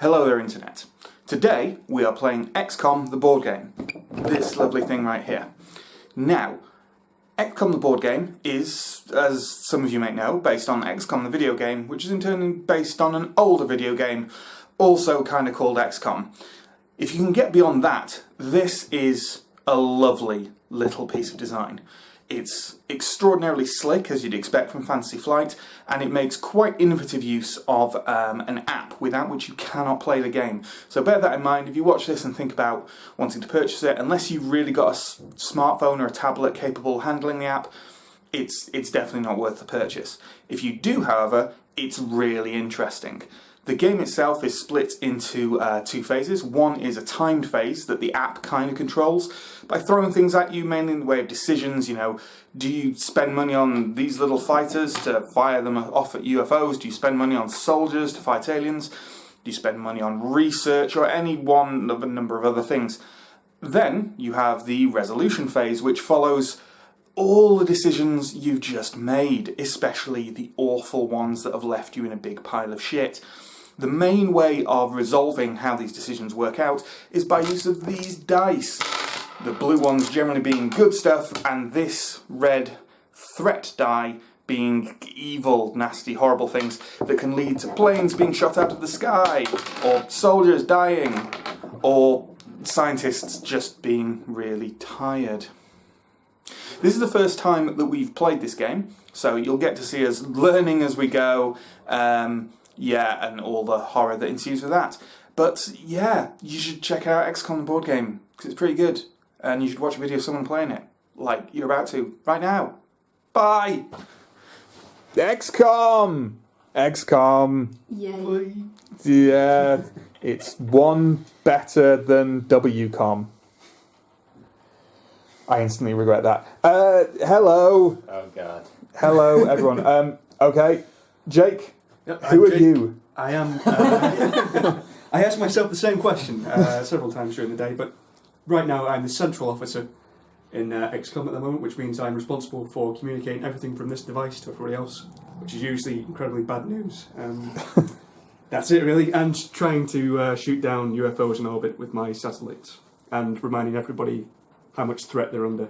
Hello there, Internet. Today we are playing XCOM the board game. This lovely thing right here. Now, XCOM the board game is, as some of you may know, based on XCOM the video game, which is in turn based on an older video game, also kind of called XCOM. If you can get beyond that, this is a lovely little piece of design. It's extraordinarily slick, as you'd expect from Fantasy Flight, and it makes quite innovative use of an app without which you cannot play the game. So bear that in mind if you watch this and think about wanting to purchase it. Unless you've really got a smartphone or a tablet capable of handling the app, it's definitely not worth the purchase. If you do, however, it's really interesting. The game itself is split into two phases. One is a timed phase that the app kind of controls by throwing things at you, mainly in the way of decisions. You know, do you spend money on these little fighters to fire them off at UFOs? Do you spend money on soldiers to fight aliens? Do you spend money on research or any one of a number of other things? Then you have the resolution phase, which follows all the decisions you've just made, especially the awful ones that have left you in a big pile of shit. The main way of resolving how these decisions work out is by use of these dice. The blue ones generally being good stuff, and this red threat die being evil, nasty, horrible things that can lead to planes being shot out of the sky, or soldiers dying, or scientists just being really tired. This is the first time that we've played this game, so you'll get to see us learning as we go, and all the horror that ensues with that. But yeah, you should check out XCOM the board game, because it's pretty good, and you should watch a video of someone playing it, like you're about to, right now. Bye! XCOM! XCOM! Yay. Yeah, it's one better than WCOM. I instantly regret that. Hello. Oh God. Hello, everyone. Okay, Jake. Yep, Who are Jake. you? I am. I asked myself the same question several times during the day, but right now I'm the central officer in XCOM at the moment, which means I'm responsible for communicating everything from this device to everybody else, which is usually incredibly bad news. That's it, really, and trying to shoot down UFOs in orbit with my satellites, and reminding everybody how much threat they're under.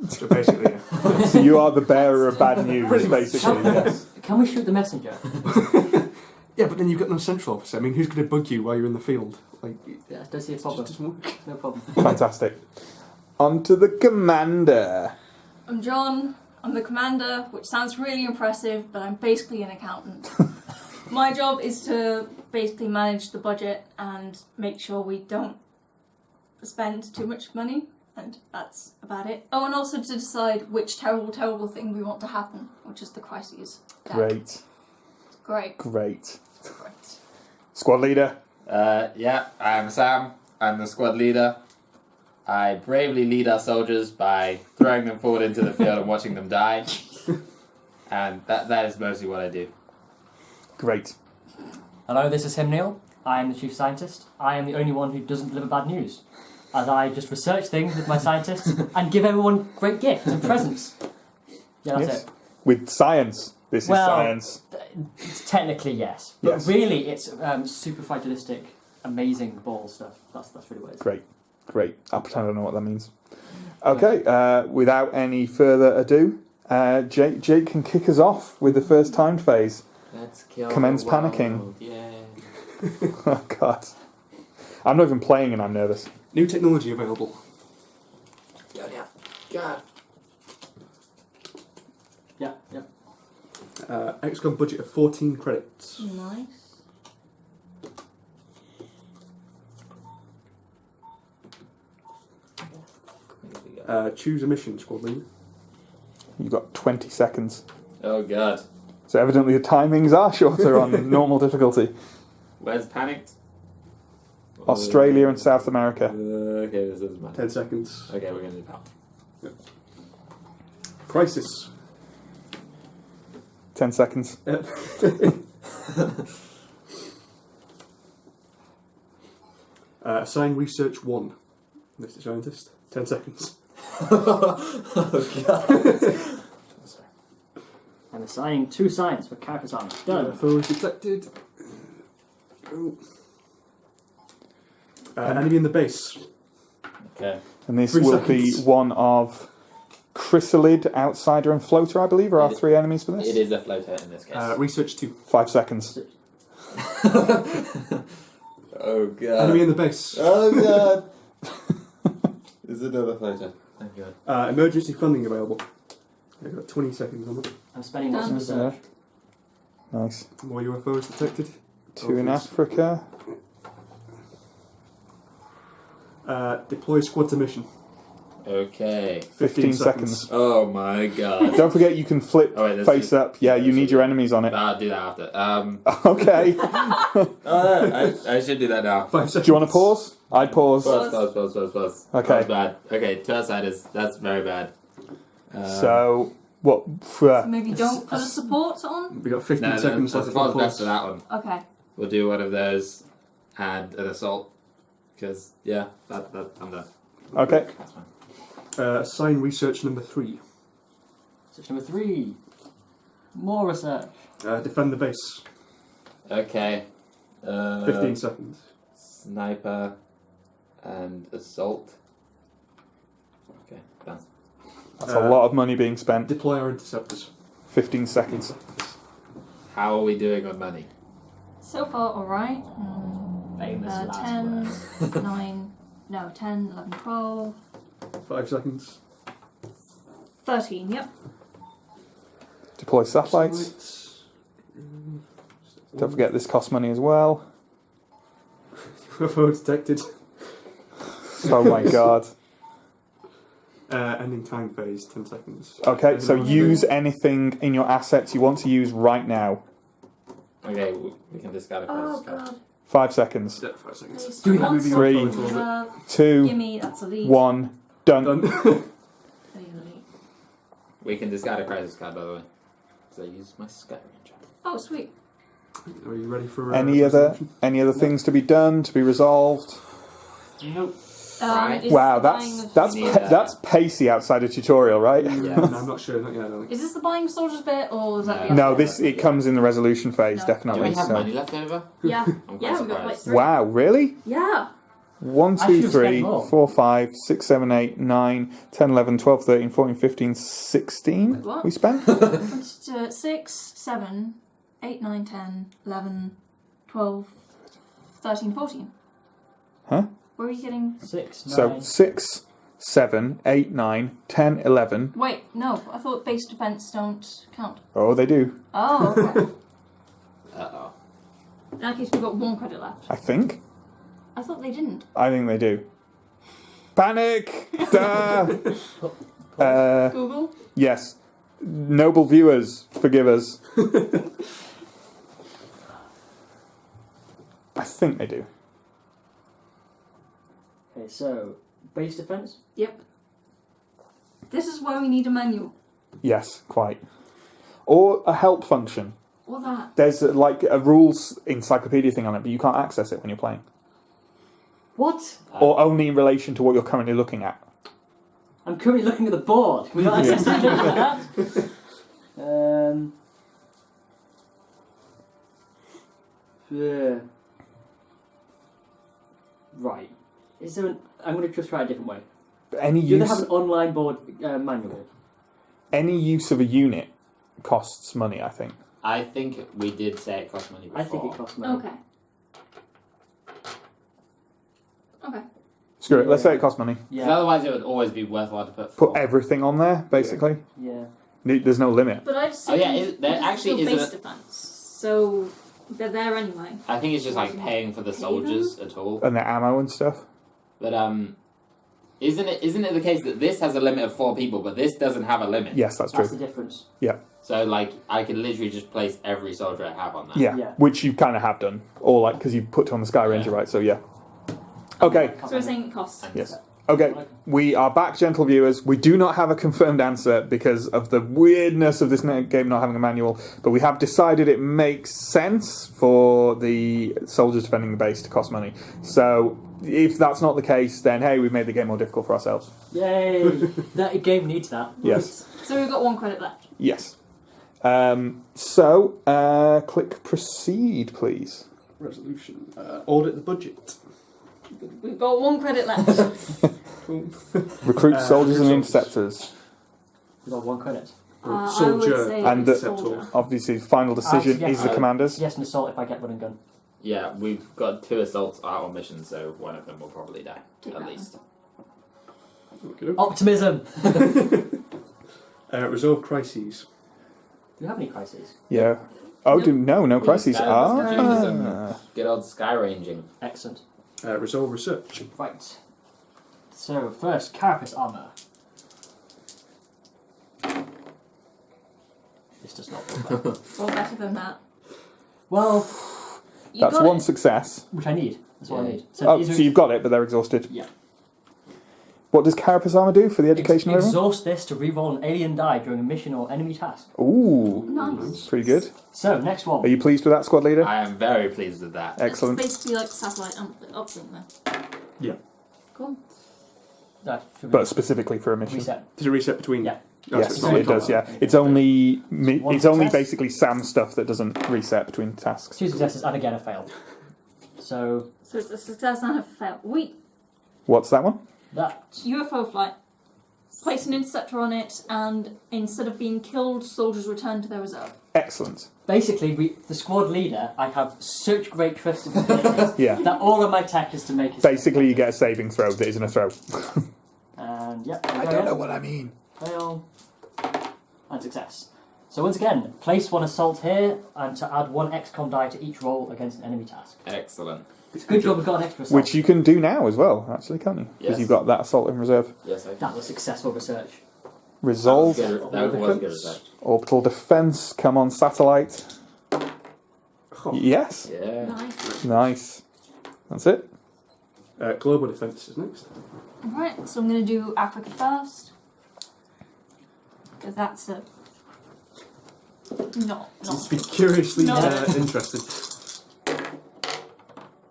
So basically, yeah. So you are the bearer of bad news, basically. Yes. Can we shoot the messenger? Yeah, but then you've got no central officer. I mean, who's going to bug you while you're in the field? Like, Yeah, I don't see a problem. it doesn't work. No problem. Fantastic. On to the commander. I'm John. I'm the commander, which sounds really impressive, but I'm basically an accountant. My job is to basically manage the budget and make sure we don't spend too much money, and that's about it. Oh, and also to decide which terrible, terrible thing we want to happen, which is the crises. Great. Great. Great. Great. Squad leader. Yeah, I'm Sam. I'm the squad leader. I bravely lead our soldiers by throwing them forward into the field and watching them die. And that is mostly what I do. Great. Hello, this is Neil. I am the chief scientist. I am the only one who doesn't deliver bad news, as I just research things with my scientists and give everyone great gifts and presents. Yeah, that's it. With science. This is science. Technically, yes. But Yes. really, it's super fragilistic, amazing ball stuff. That's really what it is. Great. Great. I'll pretend I don't know what that means. Okay, without any further ado, Jake can kick us off with the first timed phase. Let's kill Commence the world. panicking. Yeah. Oh, God. I'm not even playing and I'm nervous. New technology available. Yeah. God. Yeah. XCOM budget of 14 credits. Nice. Choose a mission, squad leader. You've got 20 seconds. Oh God. So evidently the timings are shorter on normal difficulty. Where's panicked? Australia and South America. Okay, this doesn't matter. 10 seconds. Okay, we're going to do that. Crisis. 10 seconds. Assign research 1. Mr. Scientist. 10 seconds. Oh God. I'm assigning 2 signs for character signs. Done. UFO detected. Oh. Enemy in the base. Okay. And this 3 will seconds. be one of Chrysalid, Outsider, and Floater, I believe, are our 3 enemies for this. It is a floater in this case. Research 2. 5 seconds. Oh god. Enemy in the base. Oh god. Is another floater. Oh god. Emergency funding available. I've got 20 seconds on it. I'm spending lots of research. Nice. More UFOs detected. 2 in Africa. Deploy squad to mission. Okay. 15 seconds. Oh my god. Don't forget you can flip Oh, wait, face up. Yeah, you need your enemies on it. I'll do that after. Okay. Oh, no, I should do that now. 5 seconds. Do you want to pause? I'd pause. Pause. Okay. That was bad. Okay, two outsiders. That's very bad. So, what? So maybe don't put a support on. We got 15 No, seconds that's left the for best the for that one. Okay. We'll do one of those and an assault. Because, yeah, that I'm done. Okay. That's fine. Assign research number 3. Research number 3. More research. Defend the base. Okay. 15 seconds. Sniper and assault. Okay, done. That's a lot of money being spent. Deploy our interceptors. 15 seconds. How are we doing on money? So far, alright. Famous last 10, 9, no, 10, 11, 12, 5 seconds. 13, yep. Deploy satellites. Don't forget this costs money as well. UFO detected. Oh my god. Ending time phase, 10 seconds. Okay, so use anything in your assets you want to use right now. Okay, we can discard a Oh crisis card. god. 5 seconds. 5 seconds. Please. Do we One have second. 3, Reserve. 2, Gimme, that's a lead. 1, done. Done. There you go, lead. We can discard a crisis card, by the way. Because I used my Sky Ranger. Oh, sweet. Are you ready for Any other resolution? things to be done, to be resolved? Nope. Right. Is Wow, this the buying that's of- that's pacey outside a tutorial, right? Yeah. No, I'm not sure. Not yet, I don't think. Is this the buying soldiers bit, or is that the No, other this it comes in the resolution phase, No. Do definitely. we have So. money left over? bit? Yeah. I'm quite Yeah, we've got like surprised. 3. Wow, really? Yeah. 1, I 2, should've spent 3, more. 4, 5, 6, 7, 8, 9, 10, 11, 12, 13, 14, 15, 16 Wait, what? we spent? 6, 7, 8, 9, 10, 11, 12, 13, 14. Huh? Where are you getting... 6, 9. So 6, 7, 8, 9, 10, 11. Wait, no, I thought base defense don't count. Oh, they do, Oh, okay. Uh-oh. In that case, we've got 1 credit left. I think. I thought they didn't. I think they do. Panic! Duh! Google? Yes. Noble viewers, forgive us. I think they do. Okay, so base defense. Yep. This is where we need a manual. Yes, quite. Or a help function. Or that. There's like a rules encyclopedia thing on it, but you can't access it when you're playing. What? Or only in relation to what you're currently looking at. I'm currently looking at the board. Can we not access anything like that? Yeah. Right. Is there an... I'm going to just try a different way. Any Do they use, have an online board manual? any use of a unit costs money, I think. I think we did say it cost money before. I think it costs money. Okay. Okay. Screw it, let's say it costs money. 'Cause Yeah. otherwise it would always be worthwhile to put Put 4. everything on there, basically. Yeah. There's no limit. But I just Oh, yeah, think there this actually still is base defense. So they're there anyway. I think it's just like paying for the Pay soldiers at all. And the ammo and stuff. But isn't it the case that this has a limit of 4 people, but this doesn't have a limit? Yes, that's That's true. the difference. So like I could literally just place every soldier I have on that. Yeah, Yeah. which you kind of have done. Or like, because you put on the Sky Ranger, right? So yeah. Okay, So we're saying it costs. yes. Okay, we are back, gentle viewers. We do not have a confirmed answer because of the weirdness of this game not having a manual, but we have decided it makes sense for the soldiers defending the base to cost money. So if that's not the case, then hey, we've made the game more difficult for ourselves. Yay! That game needs that. Yes. So we've got 1 credit left. Yes. Click proceed, please. Resolution. Audit the budget. We've got 1 credit left. Recruit soldiers and results. interceptors. We've got 1 credit. I Soldier would say and the- soldier. Obviously, final decision yes. is the commander's. Yes, an assault if I get run and gun. Yeah, we've got 2 assaults out on mission, so one of them will probably die, Take at that least. Okay. Optimism! Resolve crises. Do you have any crises? Yeah. Oh, no crises. Sky- Ah. Good old sky ranging. Excellent. Resolve research. Right. So, first, carapace armour. This does not look bad. Well, better than that. Well, You That's got one it. success. which I need. That's what I Yeah. need. Oh, these are so you've got it, but they're exhausted. Yeah. What does carapace armor do for the education of everyone? exhaust this to reroll an alien die during a mission or enemy task. Ooh, Nice. pretty good. So, next one. Are you pleased with that, squad leader? I am very pleased with that. Excellent. It's basically like satellite uplink then. Yeah. Cool. That should be But specifically for a mission. reset. Does it reset between? Yeah. Oh, Yes, so it does. Yeah, it's only One it's only success? basically Sam stuff that doesn't reset between tasks. 2 successes and again a fail. So, So it's a success and a fail. What's that one? that. UFO flight. Place an interceptor on it, and instead of being killed, soldiers return to their reserve. Excellent. Basically, the squad leader, I have such great trust in his abilities Yeah. that all of my tech is to make his. Basically, you get a saving throw that isn't a throw. And, yeah. I don't know what I mean. Fail. And success. So once again, place 1 assault here, and to add 1 XCOM die to each roll against an enemy task. Excellent. It's good job we've got an extra assault. Which you can do now as well, actually, can't you? Because Yes. you've got that assault in reserve. Yes, I That was successful research. Resolve That was good research. orbital defense. Come on, satellite. Oh. Yes. Yeah. Nice. Nice. That's it. Global defense is next. Alright, so I'm going to do Africa first. Because that's a. Not. Let's be curiously No. interested.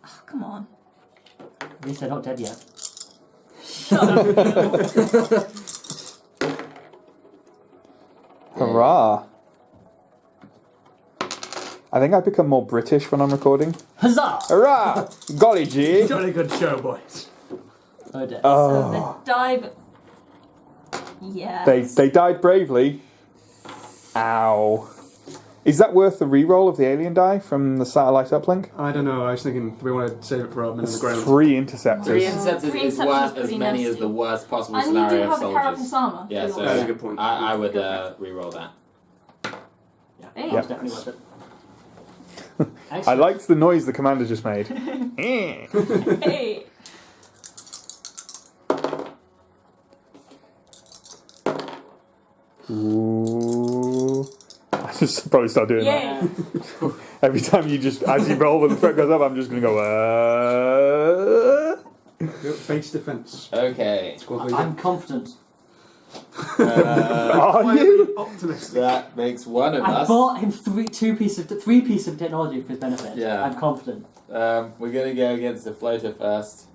Oh, come on. At least they're not dead yet. Shut up. Hurrah. I think I become more British when I'm recording. Huzzah! Hurrah! Golly gee. Jolly good show, boys. Oh dear. So Oh. the dive. Yeah. They died bravely. Ow. Is that worth the reroll of the alien die from the satellite uplink? I don't know. I was thinking, do we want to save it for our men on the It's ground? 3 interceptors. 3 interceptors Three is interceptors worth is as pretty many as nasty. the worst possible And you do scenario of have a carapace soldiers. armor. Yeah, so That's a good point. I would re-roll that. Yeah, Hey. that's definitely worth it. I Excellent. liked the noise the commander just made. Eh. Hey. Ooh. I just probably start doing that. Yay. Every time you just, as you roll when the threat goes up, I'm just going to go, Base defense. Okay. Squad leader. I'm confident. Are Why you? we optimistic? That makes one of I us. bought him three pieces of technology for his benefit. Yeah. I'm confident. We're going to go against the floater first.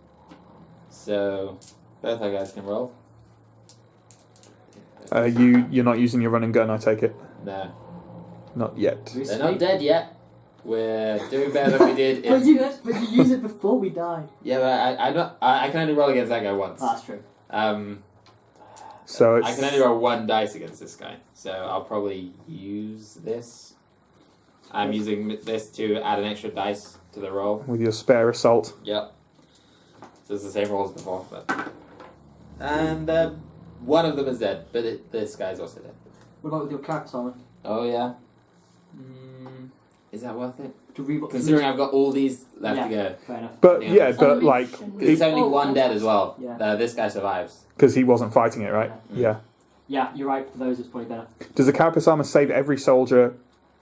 So, both our guys can roll. You're not using your run and gun, I take it? No. Not yet. They're not dead yet. We're doing better than we did But in... you use it before we die. Yeah, but I can only roll against that guy once. That's true. So I can only roll 1 dice against this guy. So I'll probably use this. I'm using this to add an extra dice to the roll. with your spare assault. Yep. So it's the same roll as before. But... And one of them is dead, but this guy's also dead. What about with your character armor? Oh, yeah. Is that worth it? To reroll. Considering I've got all these left to go. Fair enough. But Yeah. yeah, but like, There's only Oh, one dead as well. Yeah. This guy survives. because he wasn't fighting it, right? Yeah. Yeah, you're right. For those, it's probably better. Does the carapace armor save every soldier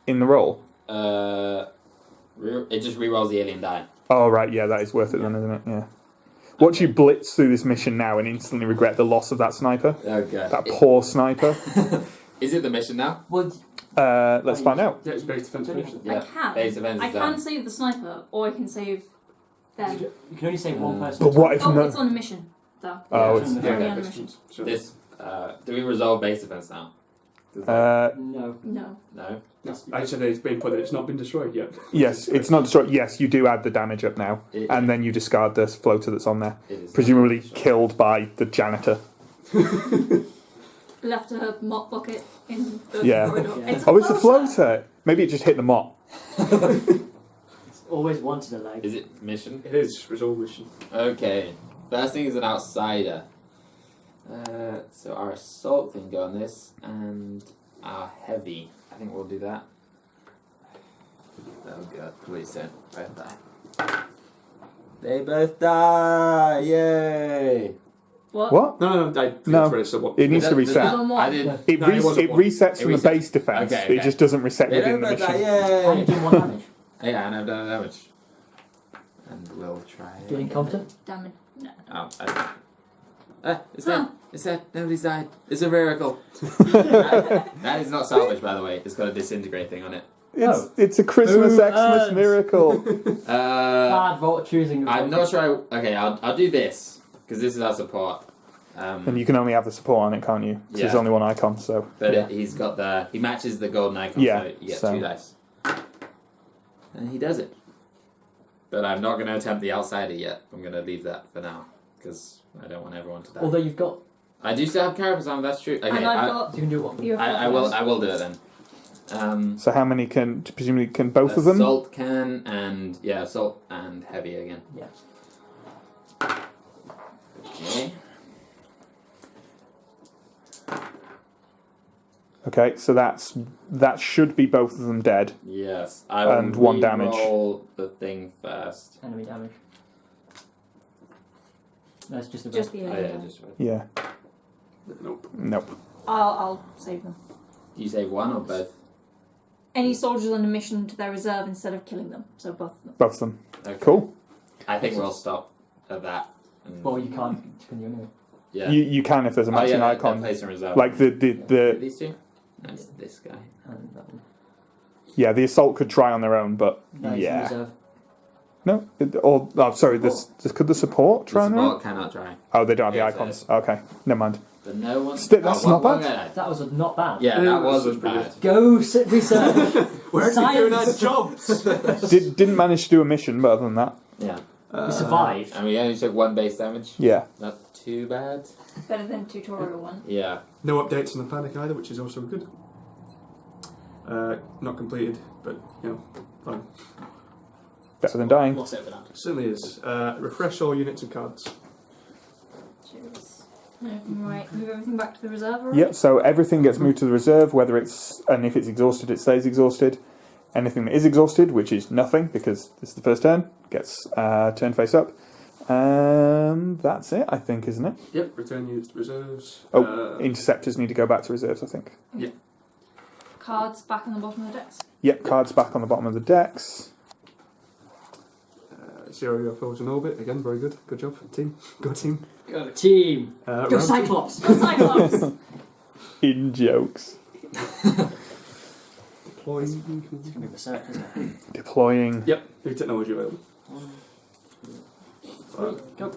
in the roll? It just rerolls the alien die. Oh, right, yeah, that is worth it then, isn't it? Yeah. Watch you blitz through this mission now and instantly regret the loss of that sniper. Okay. That poor sniper. Is it the mission now? Well, Let's find out. Yeah, it's base defense finish. Yeah. I can. Base defense I is can done. save the sniper, or I can save them. you can only save one person. But what if Oh, no... it's on a mission, though. Oh, Yeah. it's... Very on a mission. So This. Do we resolve base defense now? Does that- No. No. no. I said it's been put that it's not been destroyed yet. Yes, it's not destroyed. Yes, you do add the damage up now, It- and then you discard this floater that's on there, It is presumably not destroyed. killed by the janitor. Left a mop bucket in the Yeah. corridor. Yeah. It's a Oh, it's a floater. Maybe it just hit the mop. It's always wanted a leg. Is it mission? It is resolve mission. Okay. First thing is an outsider. So our assault thing go on this, and our heavy. I think we'll do that. Oh god, please don't both die. They both die! Yay! What? What? No, I No. read somewhat. It needs to Does reset. Does I did. Yeah. It, No, it wasn't it one. resets It from the resets. base defense. Okay, It okay. just doesn't reset They within don't the both die! mission. And Yay! you're doing 1 damage. Yeah, and I've done damage. And we'll try. Doing incompetent? Damn it. No. Oh, it's dead. Huh. It's dead. Nobody's died. It's a miracle. that is not salvage, by the way. It's got a disintegrate thing on it. It's a Christmas Who Xmas earns? miracle. Bad vote choosing. I'm not sure. Okay, I'll do this because this is our support. And you can only have the support on it, can't you? 'Cause there's Yeah. only one icon, so. But yeah. he's got he matches the golden icon, Yeah, so you get so- 2 dice. And he does it. But I'm not going to attempt the outsider yet. I'm going to leave that for now because I don't want everyone to die. Although you've got. I do still have carapace armor. That's true. Okay, And I've got. You can do one. You have I will do it then. So how many can, presumably, can both of them? Assault can and assault and heavy again. Yeah. Okay. Okay, so that should be both of them dead. Yes, I will And 1 damage. roll the thing first. Enemy damage. That's just the Just the Oh, area. yeah, just Yeah. Nope. Nope. I'll save them. Do you save one or both? Any soldiers on a mission to their reserve instead of killing them. So both of them. Both of them. Okay. Cool. I think we'll stop at that. And Well, you can't. Can you anyway? yeah. You can if there's a matching icon. Place in reserve. Like the These two? No, it's this guy. And that one. yeah, the assault could try on their own, but No, it's in yeah. reserve. No, sorry. This could the support try The on their own? support cannot try. Oh, they don't have the Yeah, icons. Okay, never mind. But no one. That's not one bad. guy died. That was not bad. Yeah, Yeah, that wasn't pretty bad. Go sit research. We're actually doing our Science. jobs. Didn't manage to do a mission, but other than that, Yeah. We survived. And we only took 1 base damage. yeah. Not too bad. Better than tutorial one. Yeah. No updates on the panic either, which is also good. Not completed, but fine. Better than dying. Lost it for that. Certainly is. Refresh all units and cards. Cheers. Right, move everything back to the reserve. Right? Yep. So everything gets moved to the reserve. If it's exhausted, it stays exhausted. Anything that is exhausted, which is nothing because this is the first turn, gets turned face up. That's it, I think, isn't it? Yep. Return units to reserves. Interceptors need to go back to reserves, I think. Cards back on the bottom of the decks. Yep. Cards back on the bottom of the decks. 0 UFOs in orbit. Again, very good. Good job, team. Go team. Go team. Go Round Cyclops. Go Cyclops! In jokes. deploying. It's gonna be research, isn't it? Deploying. Yep. New technology available. Go.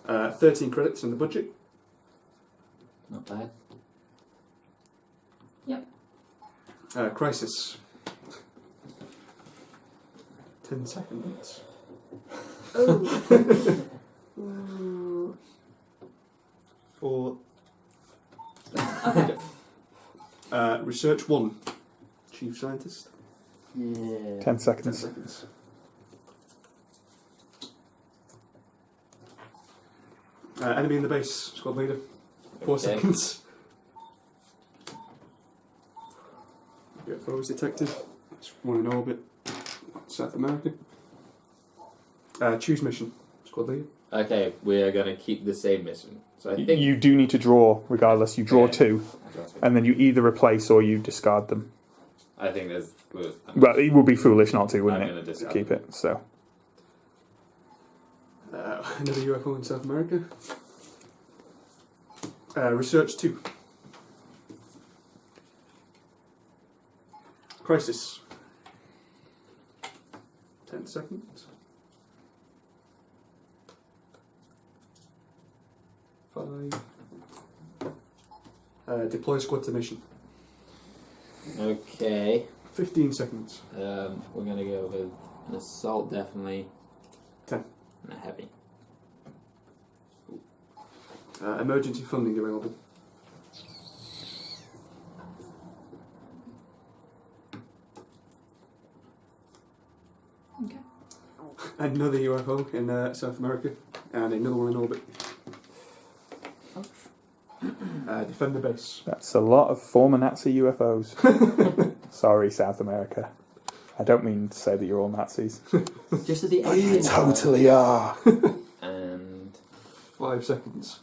13 credits in the budget. Not bad. Crisis. 10 seconds. Ooh. Ooh. 4. Okay. Research 1. Chief scientist. Yeah. 10 10 seconds. seconds. Enemy in the base. Squad leader. 4 Okay. seconds. UFOs detected. It's 1 in orbit. South America. Choose mission. Squad leader. Okay, we are going to keep the same mission. So I think. You do need to draw, regardless. You draw Okay. 2, and then you either replace or you discard them. I think there's. But it would be foolish not to, wouldn't I'm it? gonna To discard keep it. So Another UFO in South America. Research 2. Crisis. 10 seconds. 5. Deploy squad to mission. Okay. 15 seconds. We're gonna go with an assault, definitely. 10. And a heavy. Emergency funding available. Okay. Another UFO in South America, and another one in orbit. Defend the base. That's a lot of former Nazi UFOs. Sorry, South America. I don't mean to say that you're all Nazis. Just at the alien. Totally are. And 5 seconds.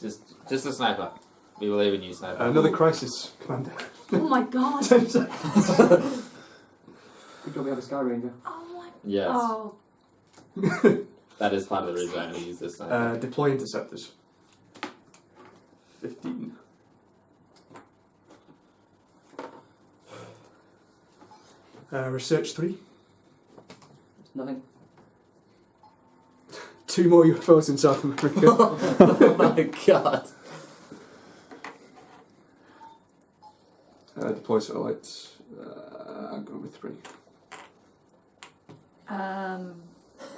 just a sniper. We believe in you, sniper. Another crisis, Commander. Oh my god. 10 seconds. Good job we have a Sky Ranger. Oh my. Yes. Oh. That is part of the reason I only use this sniper. Deploy interceptors. 15. Research 3. Nothing. 2 more UFOs in South America. Oh my god. Deploy satellites. I'm going with 3. I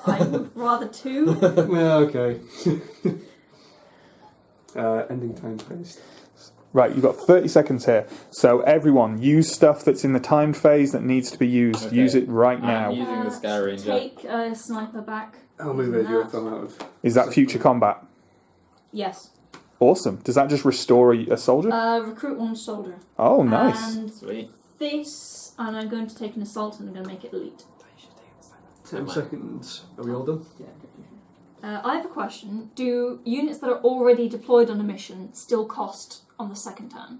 would rather 2. Well, okay. Ending time phase. Right, you've got 30 seconds here. So everyone, use stuff that's in the timed phase that needs to be used. Okay. Use it right I'm now. using the Sky Ranger. Take a sniper back. I'll move a UFO out of. Is that future combat? Yes. Awesome. Does that just restore a soldier? Recruit 1 soldier. Oh, nice. And Sweet. this, and I'm going to take an assault and I'm going to make it elite. 10 seconds. Are we all done? Yeah. I have a question. Do units that are already deployed on a mission still cost on the second turn?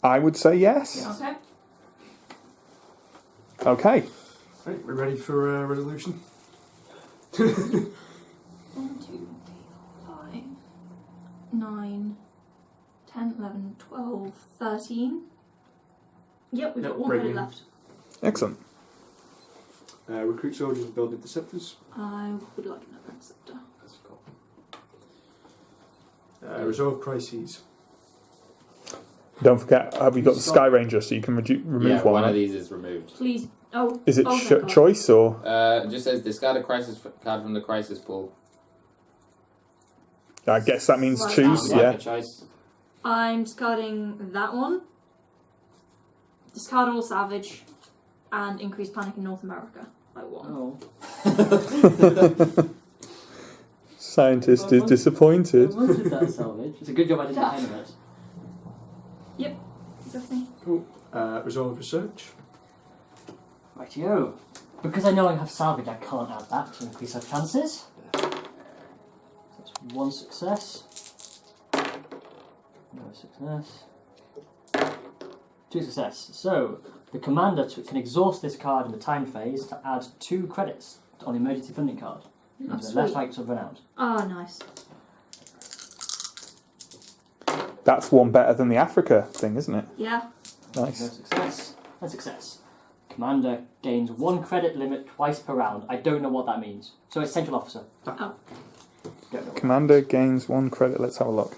I would say yes. Okay. Okay. Right, we're ready for resolution. 1, 2, 5, 9, 10, 11, 12, 13. Yep, we've got 1 credit brilliant. left. Excellent. Recruit soldiers and build interceptors. I would like another interceptor. That's cool. Resolve crises. Don't forget, we got the Sky Ranger, so you can remove Yeah, one. one right? of these is removed. Please. Oh. Is it oh, thank God. choice or? It just says discard a crisis card from the crisis pool. I guess that means Right, choose. Would you like Yeah. a choice? I'm discarding that one. Discard all savage, and increase panic in North America by 1. Oh. Scientist is disappointed. I wanted that salvage. It's a good job I didn't time it. Definitely. Cool. Resolve research. Rightio. Because I no longer have salvage, I can't add that to increase our chances. That's 1 success. No success. 2 success. So, the commander can exhaust this card in the time phase to add 2 credits on the emergency funding card. Oh, Means they're less sweet. likely to run out. Oh, nice. That's one better than the Africa thing, isn't it? Yeah. No Nice. success. No success. Commander gains 1 credit limit twice per round. I don't know what that means. So it's central officer. Oh. Don't know what Commander gains 1 credit. Let's have a look.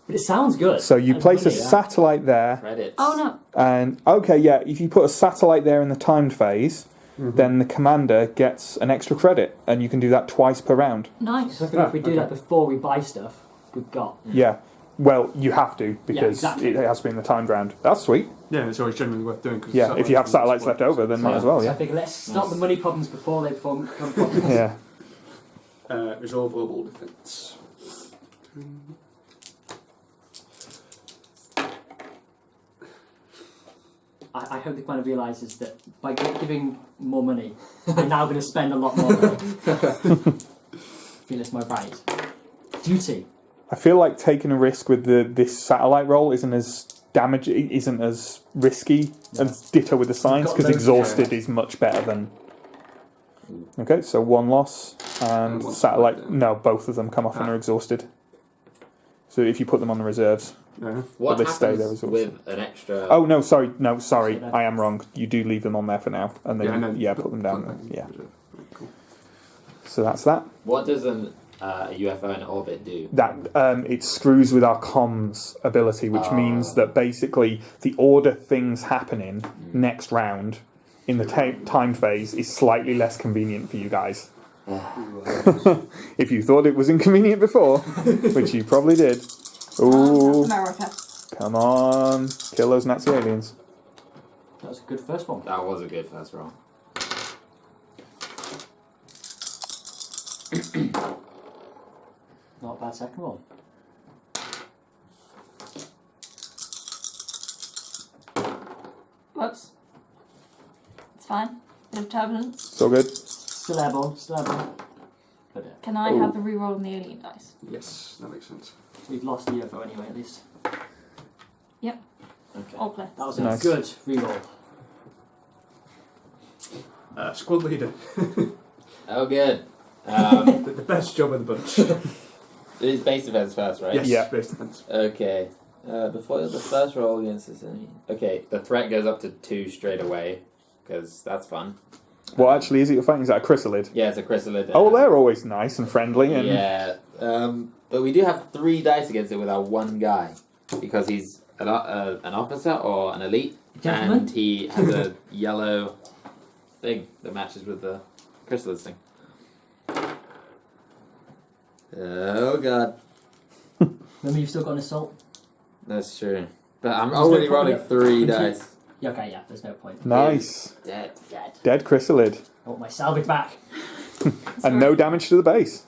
But it sounds good. So you And place a money, yeah. satellite there, Credits. Oh no. and okay, yeah. If you put a satellite there in the timed phase, then the commander gets an extra credit, and you can do that twice per round. Nice. So I think if we do that before we buy stuff, we've got. Yeah. Well, you have to because exactly. it has to be in the timed round. That's sweet. Yeah, it's always generally worth doing. Cause Yeah. If you have satellites left over, then might as well. So I Yeah. think let's stop the money problems before they become problems. Yeah. Resolve global defense. I hope the commander realises that by giving more money, we're now going to spend a lot more money. Feel it's my right. Duty. I feel like taking a risk with this satellite roll isn't as isn't as risky as ditto with the science got because loads of exhausted shares. is much better than. Okay, so 1 loss and one satellite. satellite. No, both of them come off and are exhausted. So if you put them on the reserves. Yeah. What But they stay there happens as well. with an extra... Oh no, sorry, So I am wrong. You do leave them on there for now, and then and then put them down. back in Yeah. reserve. Right, cool. So that's that. What does an a UFO in orbit do? That it screws with our comms ability, which means that basically the order things happen in next round in the time phase is slightly less convenient for you guys. If you thought it was inconvenient before, which you probably did. Ooh, South America. come on, kill those Nazi aliens. That was a good first one. That was a good first roll. Not a bad second one. Whoops. It's fine. Bit of turbulence. So good. Still airborne, still airborne. But Can I have the reroll on the alien dice? Yes, that makes sense. we've lost the UFO anyway, at least. Okay. All clear. That was a Nice. good reroll. Squad leader. Oh, good. The best job of the bunch. It's base defense first, right? Yes, Yeah. base defense. Okay. Before the first roll against this enemy. Okay, the threat goes up to 2 straight away, because that's fun. What actually is it you're fighting? Is that a chrysalid? Yeah, it's a chrysalid. Oh, they're always nice and friendly. And Yeah. But we do have 3 dice against it with our one guy, because he's an officer or an elite, Gentleman? and he has a yellow thing that matches with the chrysalids thing. Oh god, Remember, you've still got an assault? that's true. But I'm There's already no rolling point. 3 dice. Yeah, okay, yeah, there's no point. nice. Dead. Dead. Dead chrysalid. I want my salvage back. And no damage to the base.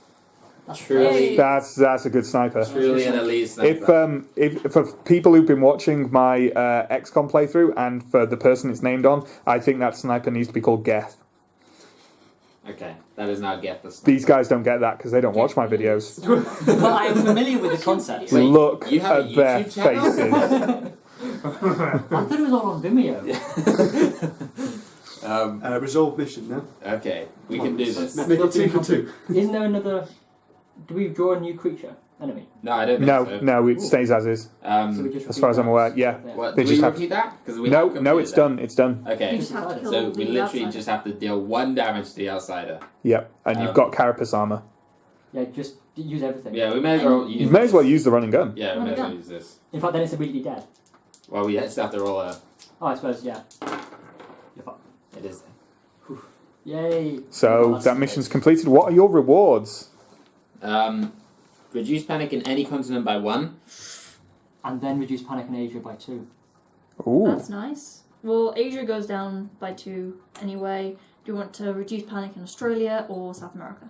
That's Truly, That's a good sniper. truly an elite sniper. If for people who've been watching my XCOM playthrough and for the person it's named on, I think that sniper needs to be called Geth. Okay, that is now get the sniper. These guys don't get that because they don't watch my videos. But I am familiar with the concept. Wait, Look you have a at their YouTube channel? faces. I thought it was all on Vimeo. Resolve mission now. Okay, we can do this. Make it 2 for 2. Isn't there another... Do we draw a new creature? Enemy? No, I don't think so. No, it stays as is. So we just As far as I'm aware, yeah. What, They do just we have- repeat that? Because we No, have no, it's completed done. It's done. that. Okay, You just have to kill so we the literally outsider. just have to deal 1 damage to the outsider. Yep, and you've got carapace armor. Yeah, just use everything. Yeah, we may as well use You may as well use the running gun. Yeah, we may as well Run use this. In fact, then it's immediately dead. Well, we just have to roll a... Oh, I suppose, yeah. You're fine. It is. Yay. So Oh, that's that mission's completed. What are your rewards? Reduce panic in any continent by 1. And then reduce panic in Asia by 2. Ooh, That's nice. Well, Asia goes down by 2 anyway. Do you want to reduce panic in Australia or South America?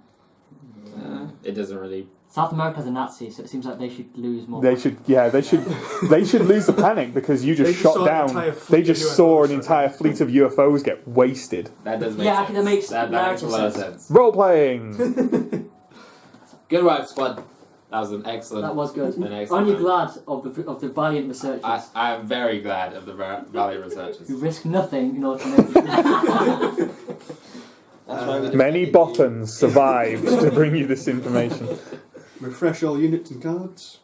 It doesn't really... South America's a Nazi, so it seems like they should lose more. they should lose the panic because you They just just shot saw an down. entire They fleet just of saw UFOs, an entire fleet of UFOs get wasted. That does make Yeah, sense. that makes that makes a lot of sense. Role playing. Good work, squad. That was an excellent... That was good. An excellent Aren't you round. glad of the valiant researchers I am very glad of the valiant researchers. who risk nothing in order to make it? That's why we Many defended boffins survived to bring you this information. Refresh all units and cards.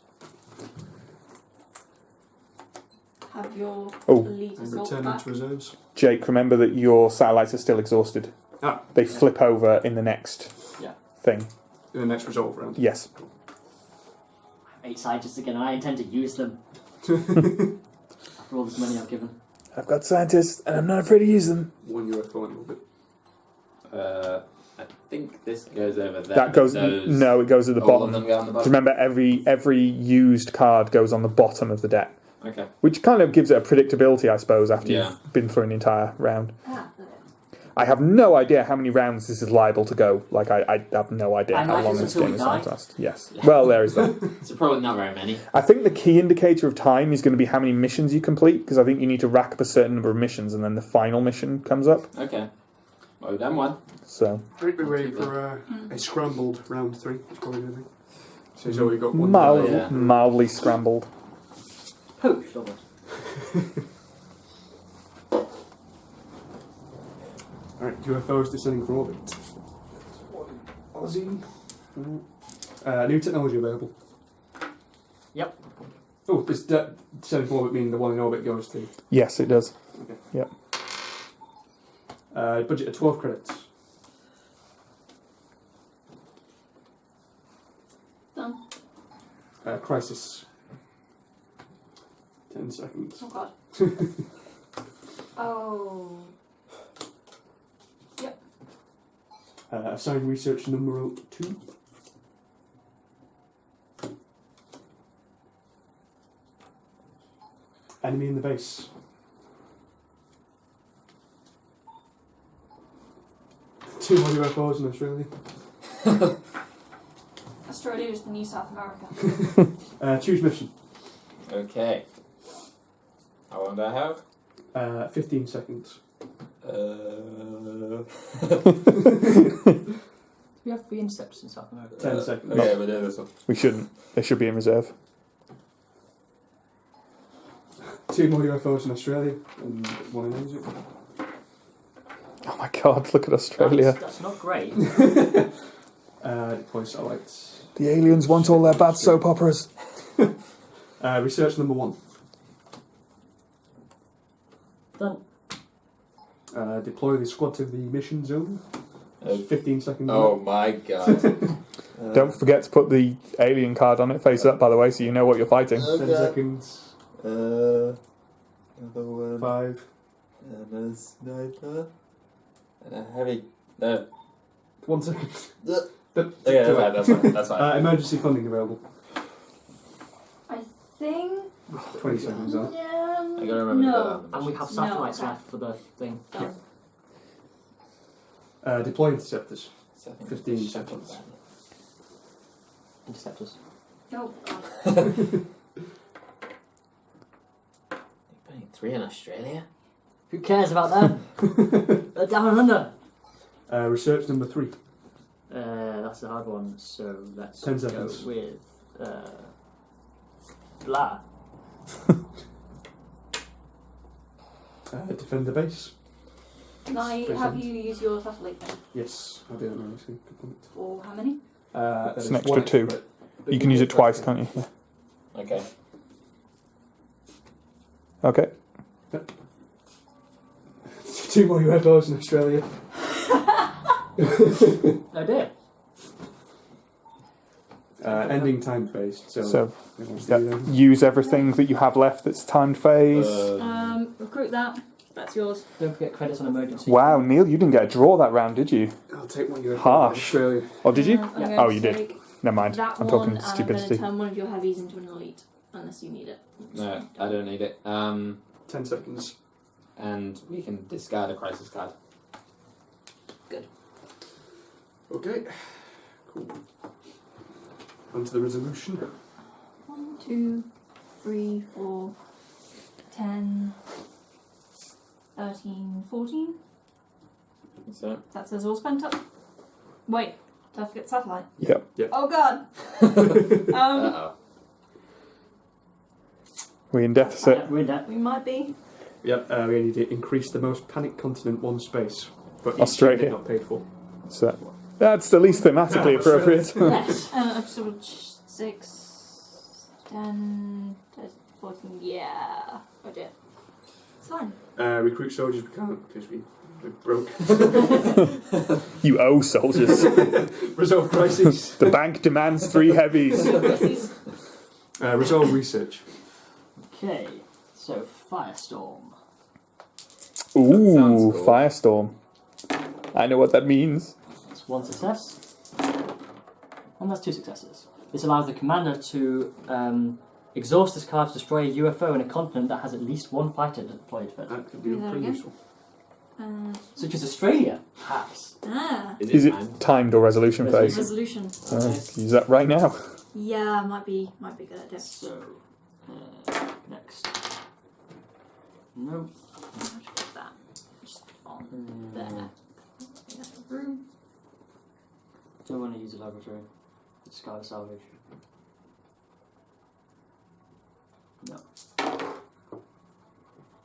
Have your Oh. elite And assault return back. into reserves. Jake, remember that your satellites are still exhausted. Ah. They flip over in the next Yeah. thing. In the next resolve round. Yes. 8 scientists again, and I intend to use them. After all this money I've given. I've got scientists and I'm not afraid to use them. 1 UFO in orbit. I think this goes over there. That goes Those, no, it goes at the all of bottom. them go on the bottom. Remember, every used card goes on the bottom of the deck, Okay. which kind of gives it a predictability, I suppose, after Yeah. you've been through an entire round. Ah, there. I have no idea how many rounds this is liable to go. Like, I have no idea I how like long this this until game we is going die. to last. Yes. Well, there is that. So probably not very many. I think the key indicator of time is going to be how many missions you complete, because I think you need to rack up a certain number of missions, and then the final mission comes up. Okay. Well, we've done 1. So Right, we're ready for a scrambled round 3. It's probably going to be. So he's already got 1. Yeah. mildly scrambled. Poached almost. Alright, UFOs descending from orbit. Aussie. New technology available. Yep. Oh, does descending from orbit mean the one in orbit goes to? Yes, it does. Budget of 12 credits. Crisis. 10 seconds. Oh god. Oh. Yep. Assign research number 2. Enemy in the base. Two more UFOs in Australia. Australia is the new South America. Choose mission. Okay. How long do I have? 15 seconds. We have 3 interceptors in South America. 10 seconds. Okay, we'll do this one. We shouldn't. They should be in reserve. 2 more UFOs in Australia and 1 in Asia. Oh my god, look at Australia. That's not great. Deploy satellites. The aliens want all their bad soap operas. Research number 1. Done. Deploy the squad to the mission zone. 15 seconds. Oh my god. Don't forget to put the alien card on it face up, by the way, so you know what you're fighting. 10 seconds. Another one. 5. And a sniper. And a heavy. No. 1 second. Okay, that's fine. That's fine. Emergency funding available. I think. 20 seconds on. Yeah. I gotta remember to No. put that on the And we mission. have satellites okay. left for the thing. Done. Deploy interceptors. So I think 15 it's seconds. Interceptors. Oh god. You're putting 3 in Australia? Who cares about them? They're down and under. Research number 3. That's a hard one, so let's 10 go seconds. with blah. Defend the base. Can I have you use your satellite then? Yes, I'll do that now. Actually. Good point. For how many? It's There's an extra one 2. but You can use it twice, can't you? Okay. Okay. 2 more UFOs in Australia. Oh dear. Ending time phase. So, everyone's yeah, doing them. use everything that you have left that's timed phase. Recruit that. That's yours. Don't forget credits on emergency. Wow, Neil, you didn't get a draw that round, did you? I'll take 1 UFO. Harsh. Australia. Oh, did you? I'm going Oh, to you did. take Never mind. That I'm one, talking and I'm going to stupidity. turn one of your heavies into an elite, unless you need it. No, I don't need it. 10 seconds. And we can discard a crisis card. Okay. Cool. On to the resolution. 1, 2, 3, 4, 10, 13, 14. So, That says all spent up. Wait, did I forget satellite? Yep. Oh god! uh-oh. We in deficit. We're in debt. We might be. Yep, we need to increase the most panicked continent 1 space. But each Australia. unit not paid for. So that's the least thematically appropriate. Yes. Episode 6, 10, 13, 14, yeah. Budget. It's fine. Recruit soldiers we can't because we're broke. You owe soldiers. Resolve crises. The bank demands 3 heavies. Resolve research. Okay. So Firestorm. Ooh, sounds cool. Firestorm. I know what that means. That's 1 success. And that's 2 successes. This allows the commander to exhaust this card to destroy a UFO in a continent that has at least 1 fighter deployed for it. That could be Do that pretty again. useful. Such as Australia, perhaps. Is it timed or resolution phase? Resolution. Use that right now. Yeah, might be a good idea. So, next. No. Put that just on there. Yeah, room. Don't want to use a laboratory. Discard salvage. No.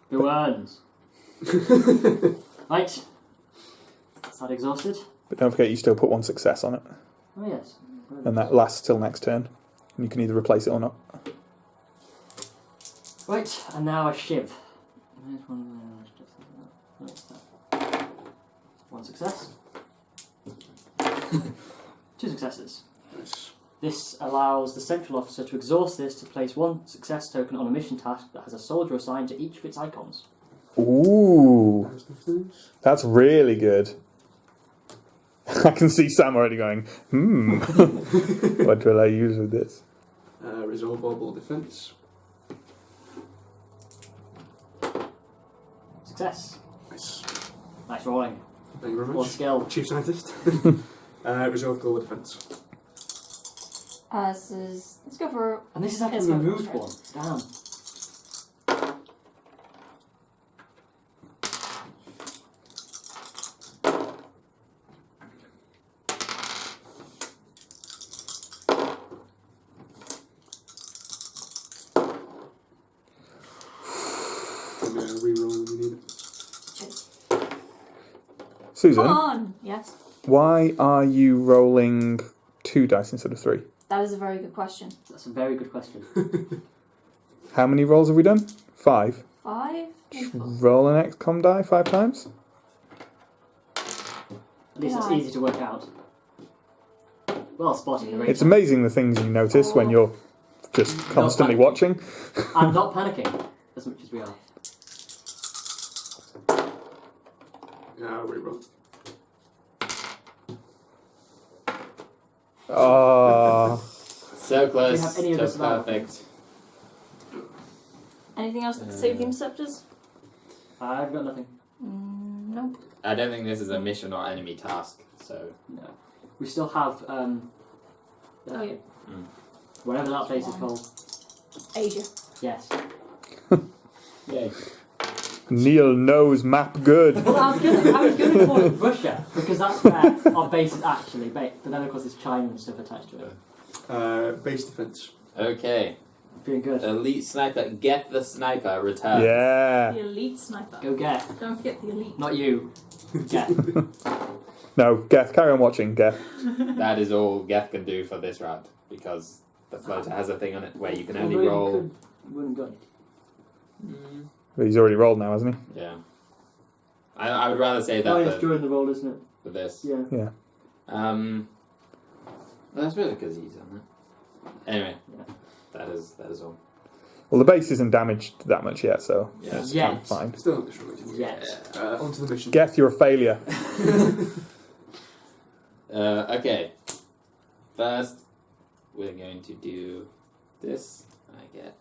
Who earns? Right. Is that exhausted? But don't forget you still put 1 success on it. Oh yes. And that lasts till next turn. And you can either replace it or not. Right, and now a shiv. 1 success. 2 successes. Nice. This allows the central officer to exhaust this to place 1 success token on a mission task that has a soldier assigned to each of its icons. Ooh, That's the things. that's really good. I can see Sam already going, what will I use with this? Resolve orbital defense. Success. Nice. Nice rolling. Thank you very More much. skill. Chief Scientist. Resolve global defense. Let's go for. And this is actually It's a not removed frustrating. one. Damn. Reroll when you need it. Susan, Come on! Yes, why are you rolling 2 dice instead of 3? that is a very good question. That's a very good question. How many rolls have we done? 5. 5? Roll an XCOM die 5 times? At least it's Yeah. easy to work out. Well spotted, the It's amazing the things you notice when you're just constantly watching. I'm not panicking as much as we are. Reroll. Oh, So close. Do you have any of to this about? perfect. Anything else that could save the interceptors? I've got nothing. Nope. I don't think this is a mission or enemy task, so No. We still have Oh yeah, whatever that place is called. Asia. Yes. yay. Neil knows map good. Well, I was going to call it Russia because that's where our base is actually based. But then of course there's China and stuff attached to it. Base defense. Okay. Feeling good. Elite sniper, get the sniper, return. Yeah. The elite sniper. Go get. Don't forget the elite. Not you. Get. No, Geth, carry on watching, Geth. That is all Geth can do for this round because the floater has a thing on it where you can only Although roll. You wouldn't go. But he's already rolled now, hasn't he? Yeah. I would rather say that Oh, yes, for, during the roll, isn't it? for this. Yeah. Yeah. Well, that's really because he's on that. Anyway, Yeah. that is all. Well, the base isn't damaged that much yet, so Yeah. it's Yet. kind of fine. Still not destroyed. Yes. Onto the mission. Geth, you're a failure. Okay. First, we're going to do this. I get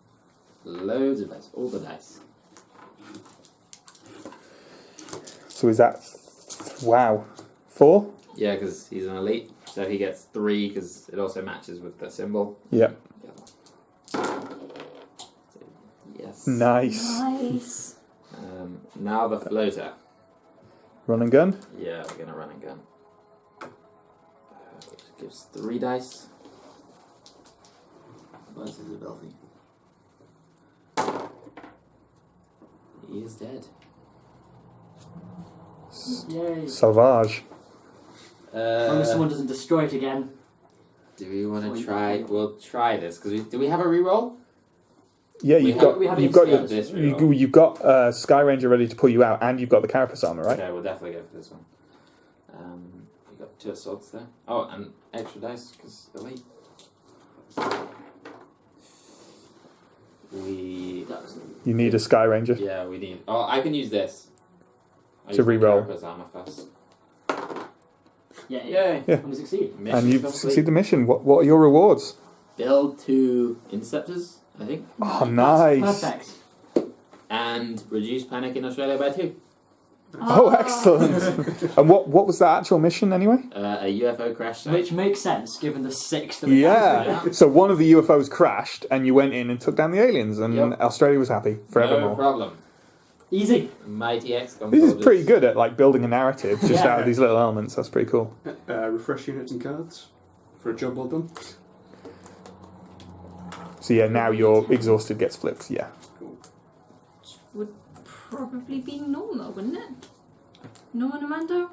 loads of dice, all the dice. So is that... Wow. 4? Yeah, because he's an elite, so he gets 3 because it also matches with the symbol. Yep. So, yes. Nice. Nice. Now the floater. Run and gun? Yeah, we're gonna run and gun. Which gives 3 dice. What's his ability? He is dead. Yay. Salvage. As long as someone doesn't destroy it again. Do we want to try? We'll try this because do we have a reroll? Yeah, We you've have- got we have you've got instead your, this reroll. you've got Sky Ranger ready to pull you out, and you've got the Carapace armor, right? Okay, we'll definitely go for this one. We got 2 assaults there. Oh, and extra dice because elite. You need a Sky Ranger. Yeah, we need. Oh, I can use this. To reroll. Carapace armor first. Yeah. Yay! Yeah. And we succeed. Mission And you've complete. succeeded the mission. What are your rewards? Build 2 interceptors, I think, Oh, nice. Perfect. and reduce panic in Australia by 2. Oh, excellent. And what was that actual mission anyway? A UFO crash site. Which makes sense given the 6 that we Yeah. So one of the UFOs crashed, and you went in and took down the aliens, and Yep. Australia was happy No forevermore. problem. Easy. Mighty XCOM. This is soldiers. pretty good at like building a narrative just Yeah. out of these little elements. That's pretty cool. Refresh units and cards for a job well done. So yeah, now your exhausted gets flipped. Yeah. Would probably be Norma, wouldn't it? Norma and Amanda?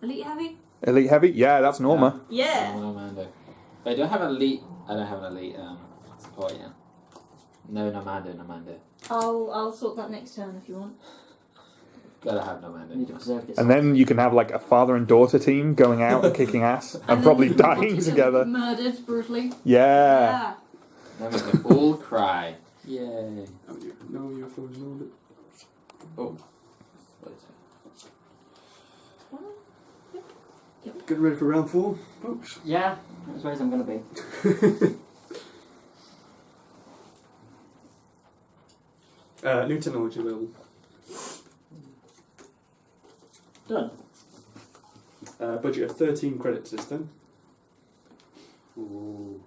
Elite heavy? Elite heavy. Yeah, that's Norma. Yeah. Oh, Mando. Wait, do I have an elite? I don't have an elite support yet. No, no Mando. I'll sort that next turn if you want. Gotta have no We mandate. need to preserve this. And then you can have like a father and daughter team going out and kicking ass and probably then dying watching them together. Murdered brutally. Yeah. Then we can all cry. Yay. Oh, dear. No UFOs in orbit. Oh. Get ready for round 4, folks. Yeah, as well as I'm going to be. New technology available. Done. Budget of 13 credits this time. Ooh.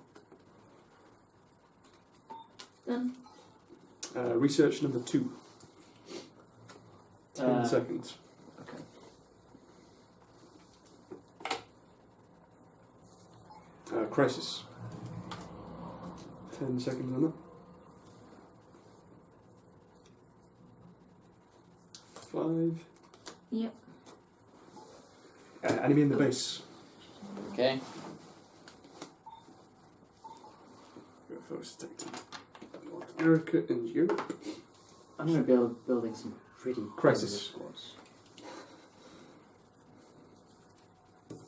Done. Research number 2. 10 seconds. Okay. Crisis. 10 seconds on that. 5. Yep. Enemy in the base. Okay. First detected. North America and Europe. I'm going to be building some pretty Crisis. squads.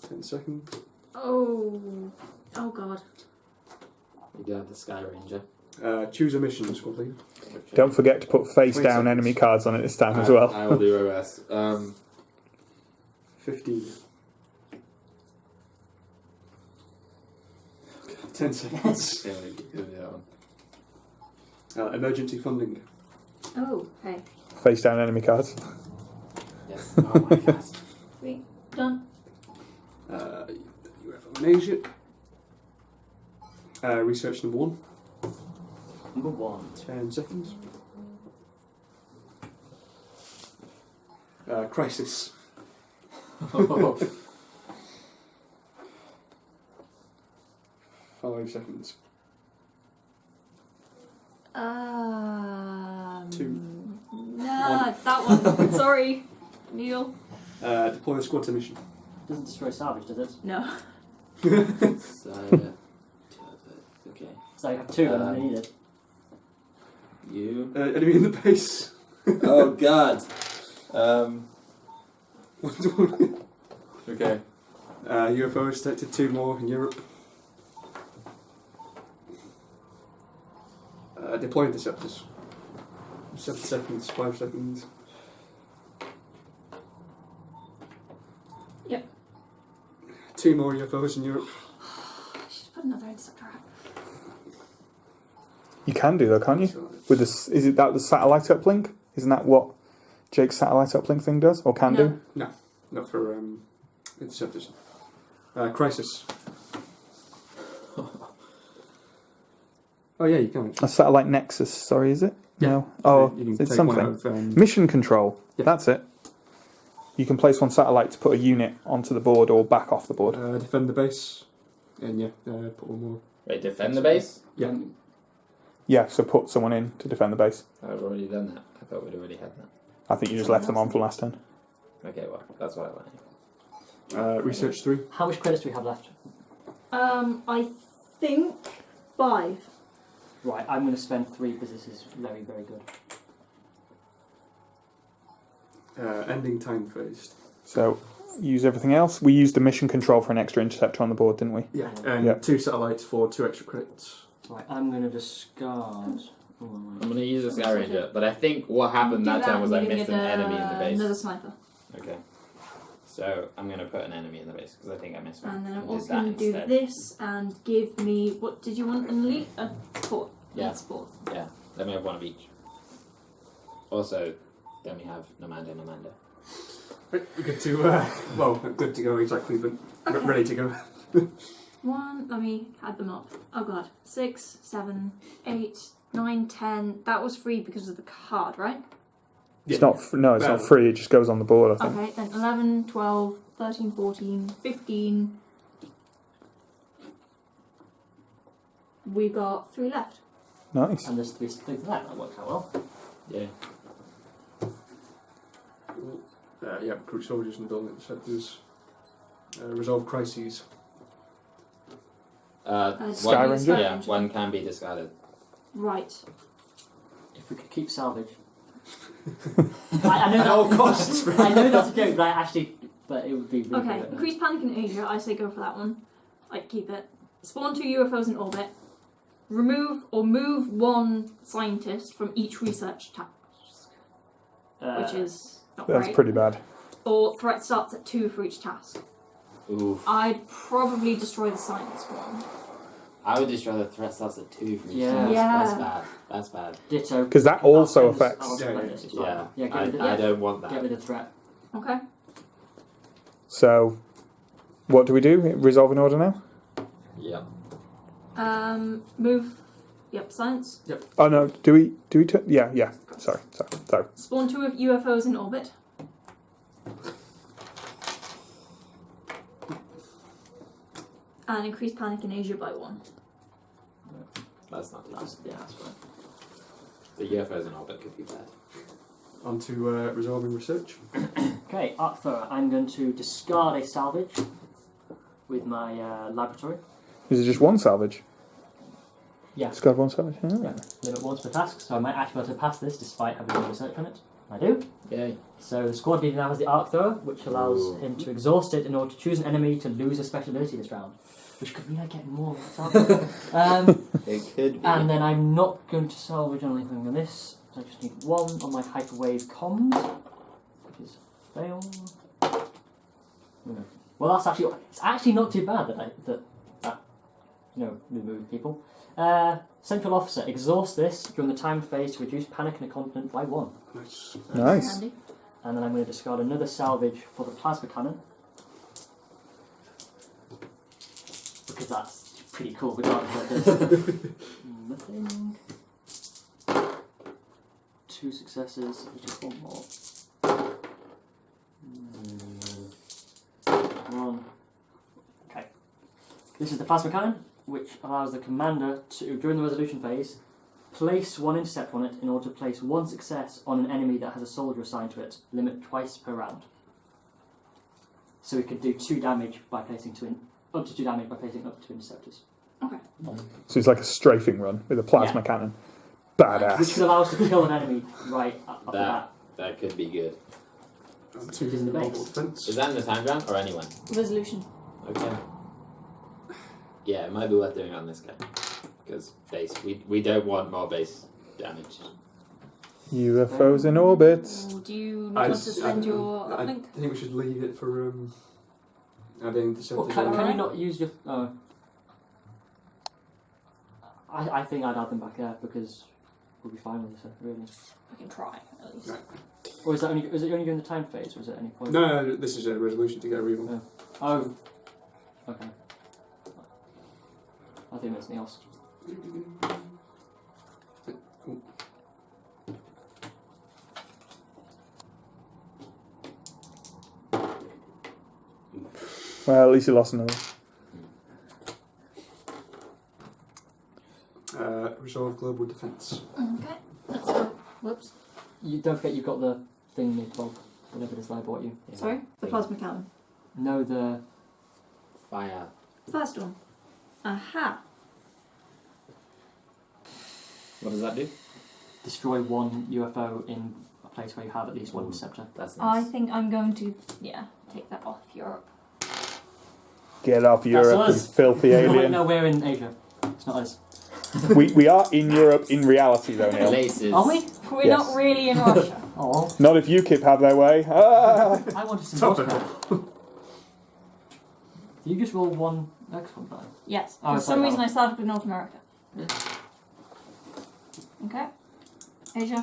10 seconds. Oh. Oh god. We do have the Sky Ranger. Choose a mission, squad leader. Don't forget to put face 20 down seconds. enemy cards on it this time as well. I will do my best. 15. 10 seconds. Yeah, we can do that one. Emergency funding. Oh, hey. Face down enemy cards. Yes. Oh my god. Sweet. Done. UFO in Asia. Research number 1. Number 1. 10 seconds. Crisis. 5 seconds. 2. Nah, that one. Sorry, Neil. Deploy a squad to mission. Doesn't destroy salvage, does it? No. So, yeah. Okay. So you have 2 and then you need it. You. Enemy in the base. Oh god. Okay. UFOs detected 2 more in Europe. Deploy interceptors. 7 seconds, 5 seconds. Yep. 2 more UFOs in Europe. I should put another interceptor out. You can do though, can't you? So, With this, is it that the satellite uplink? Isn't that what Jake's satellite uplink thing does or can do? No. not for interceptors. Crisis. Oh yeah, you can. A satellite nexus. Sorry, is it? Yeah. No. Oh, You can it's take one something. out of, Mission control. Yeah. That's it. You can place one satellite to put a unit onto the board or back off the board. defend the base, and yeah, put one more. Wait, defend the base? Yeah. Yeah, so put someone in to defend the base. I've already done that. I thought we'd already had that. I think you just left them on for last turn. Okay, well, that's what I like. Research 3. How much credits do we have left? I think 5. Right, I'm going to spend 3 because this is very, very good. Ending time phased. So use everything else. We used the mission control for an extra interceptor on the board, didn't we? Yeah, and Yeah. 2 satellites for 2 extra credits. Right, I'm going to discard. I'm going to use the Sky Ranger, but I think what happened Do that time was I and you're missed gonna an get, enemy in the base. Another sniper. Okay. So I'm going to put an enemy in the base because I think I missed one. And then I'm Did also that going to do instead. this and give me. What did you want? An elite? A sport? Yeah. Elite sport. Yeah, let me have one of each. Also, then we have Namanda. Right, good to well, good to go exactly, but Okay. ready to go. 1, let me add them up. Oh god. 6, 7, 8, 9, 10. That was free because of the card, right? It's not. No, it's not free. It just goes on the board. I think. Okay, then 11, 12, 13, 14, 15. We've got 3 left. Nice. And there's 3 left. That worked out well. Yeah. Yeah, recruit soldiers in the building sectors. Resolve crises. One, Sky Ranger? Yeah, one can be discarded. Right. If we could keep salvage. I know At all that. costs. I know that's a joke, but it would be really Okay, good. increased panic in Asia. I say go for that one. Like keep it. Spawn 2 UFOs in orbit. Remove or move 1 scientist from each research task, which is not That's great. pretty bad. Or threat starts at 2 for each task. Oof. I'd probably destroy the science one. I would destroy the threat starts at 2 for each Yeah. task. Yeah. That's bad. That's bad. Ditto. 'Cause that also affects- Yeah. Yeah, I don't want get that. rid of threat. Okay. So, what do we do? Resolve in order now? Yeah. Move. Yep, science. Oh no, do we yeah. Sorry. Spawn 2 of UFOs in orbit. And increase panic in Asia by 1. That's not bad. That's fine. The UFOs in orbit could be bad. On to resolving research. Okay, Arthur, I'm going to discard a salvage with my laboratory. Is it just one salvage? Yeah. Discard one salvage? Oh. Yeah, limit once per task, so I might actually be able to pass this despite having no research on it. I do. Yay. So the squad leader now has the arc thrower, which allows Ooh. him to exhaust it in order to choose an enemy to lose a special ability this round, which could mean I get more salvage. It could be. And then I'm not going to salvage anything on this. So I just need 1 on my hyperwave comms, which is fail. Well, it's actually not too bad that remove people. Central officer, exhaust this during the time phase to reduce panic in a continent by 1. Nice. Nice. Handy. And then I'm going to discard another salvage for the plasma cannon. Because that's pretty cool regardless of what it does. Nothing. 2 successes, just 1 more. 1. Okay. This is the plasma cannon, which allows the commander to, during the resolution phase, place 1 intercept on it in order to place 1 success on an enemy that has a soldier assigned to it, limit twice per round. So we could do 2 damage by placing up to 2 damage by placing up to 2 interceptors. Okay. So it's like a strafing run with a plasma cannon. Badass. Which could allow us to kill an enemy right after that. That could be good. On to Which is in the base. mobile defence. Is that in the time round or anyone? Resolution. Okay. Yeah, it might be worth doing on this guy. Because base, we don't want more base damage. UFOs in orbit. Or do you not want to spend your I uplink? think we should leave it for adding the Well, percentage. can you not use your... I think I'd add them back there because we'll be fine with this, really. I can try, at least. Right. Or is it only during the time phase, or is it any point? No, this is a resolution to get a reroll. Oh. Okay. I think that's something else. Well, at least you lost another. Resolve global defence. Okay. Let's go. Whoops. You don't forget you've got the thing mid Bob, whatever it is that I bought you. Yeah. Sorry? The plasma cannon. No, the Fire. Firestorm. Aha. What does that do? destroy 1 UFO in a place where you have at least 1 Ooh. receptor. That's I nice. think I'm going to, take that off Europe. Get off Europe, you us. filthy No, wait, alien. no, we're in Asia. It's not us. We are in Europe in reality, though, Neil. Places. Are we? We're Yes. not really in Russia. Oh, Not if UKIP have their way. Ah! I wanted some vodka. Did you just roll 1 XCOM die? Yes. Oh, For it's some like reason that. I started with North America. Okay. Asia.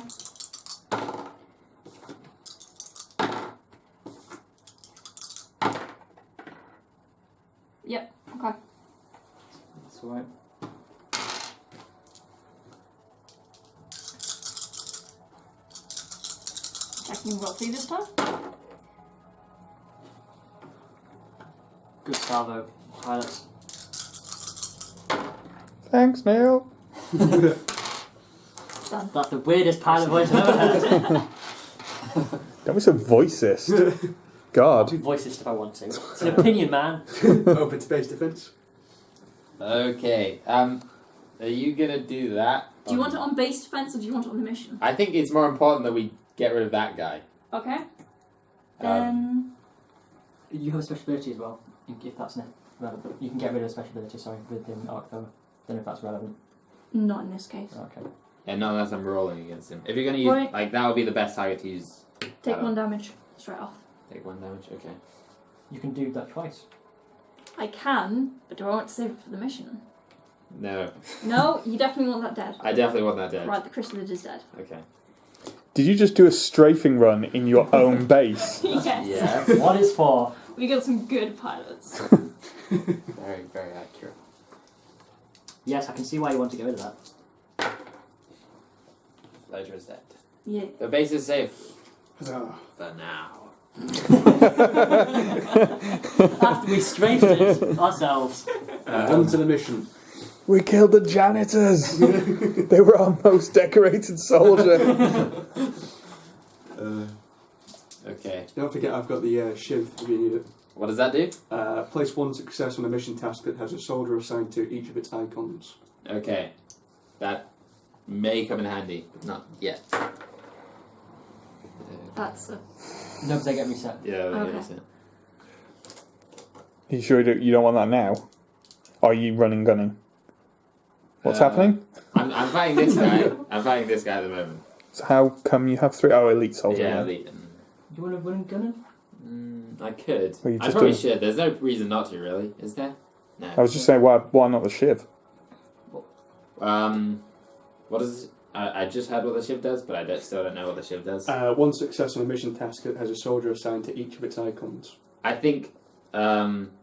Yep. Okay. That's alright. Checking roughly this time. Good salvo. Pilots. Thanks, Neil. Done. That's the weirdest pilot voice I've ever heard. Don't be so voicist. God. I'll voice this if I want to. It's an opinion, man. Open space defence. Okay. Are you gonna do that? Do you want it on base defense or do you want it on the mission? I think it's more important that we get rid of that guy. Okay. Then You have a special ability as well, if that's relevant. You can get rid of a special ability, sorry, with Arc Thrower. Don't know if that's relevant. not in this case. Okay. Yeah, not unless I'm rolling against him. If you're going to use, Right. like, that would be the best target to use. Take 1 damage straight off. Take 1 damage, okay. You can do that twice. I can, but do I want to save it for the mission? No, No, you definitely want that dead. I definitely want that dead. Right, the chrysalid is dead. Okay. Did you just do a strafing run in your own base? Yes. Yeah. What is for? We got some good pilots. Very, very accurate. Yes, I can see why you want to get rid of that. Floater is dead. Yeah. The base is safe. Huzzah. For now. After we strafed it ourselves. On to the mission. We killed the janitors! They were our most decorated soldier. Okay. Don't forget I've got the shiv if you need it. What does that do? Place 1 success on a mission task that has a soldier assigned to each of its icons. Okay. That may come in handy, but not yet. That's a... No, because they get reset. Yeah, Okay. You sure you don't want that now? Are you running gunning? What's happening? I'm fighting this guy. I'm fighting this guy at the moment. So how come you have 3? Oh, elite soldier. Yeah, yeah. elite. Do you want to run and gun I could. Well, you I just probably do- should. There's no reason not to, really. Is there? No. I was just saying, why not the shiv? What is? I just heard what the shiv does, but still don't know what the shiv does. 1 success on a mission task that has a soldier assigned to each of its icons. I think.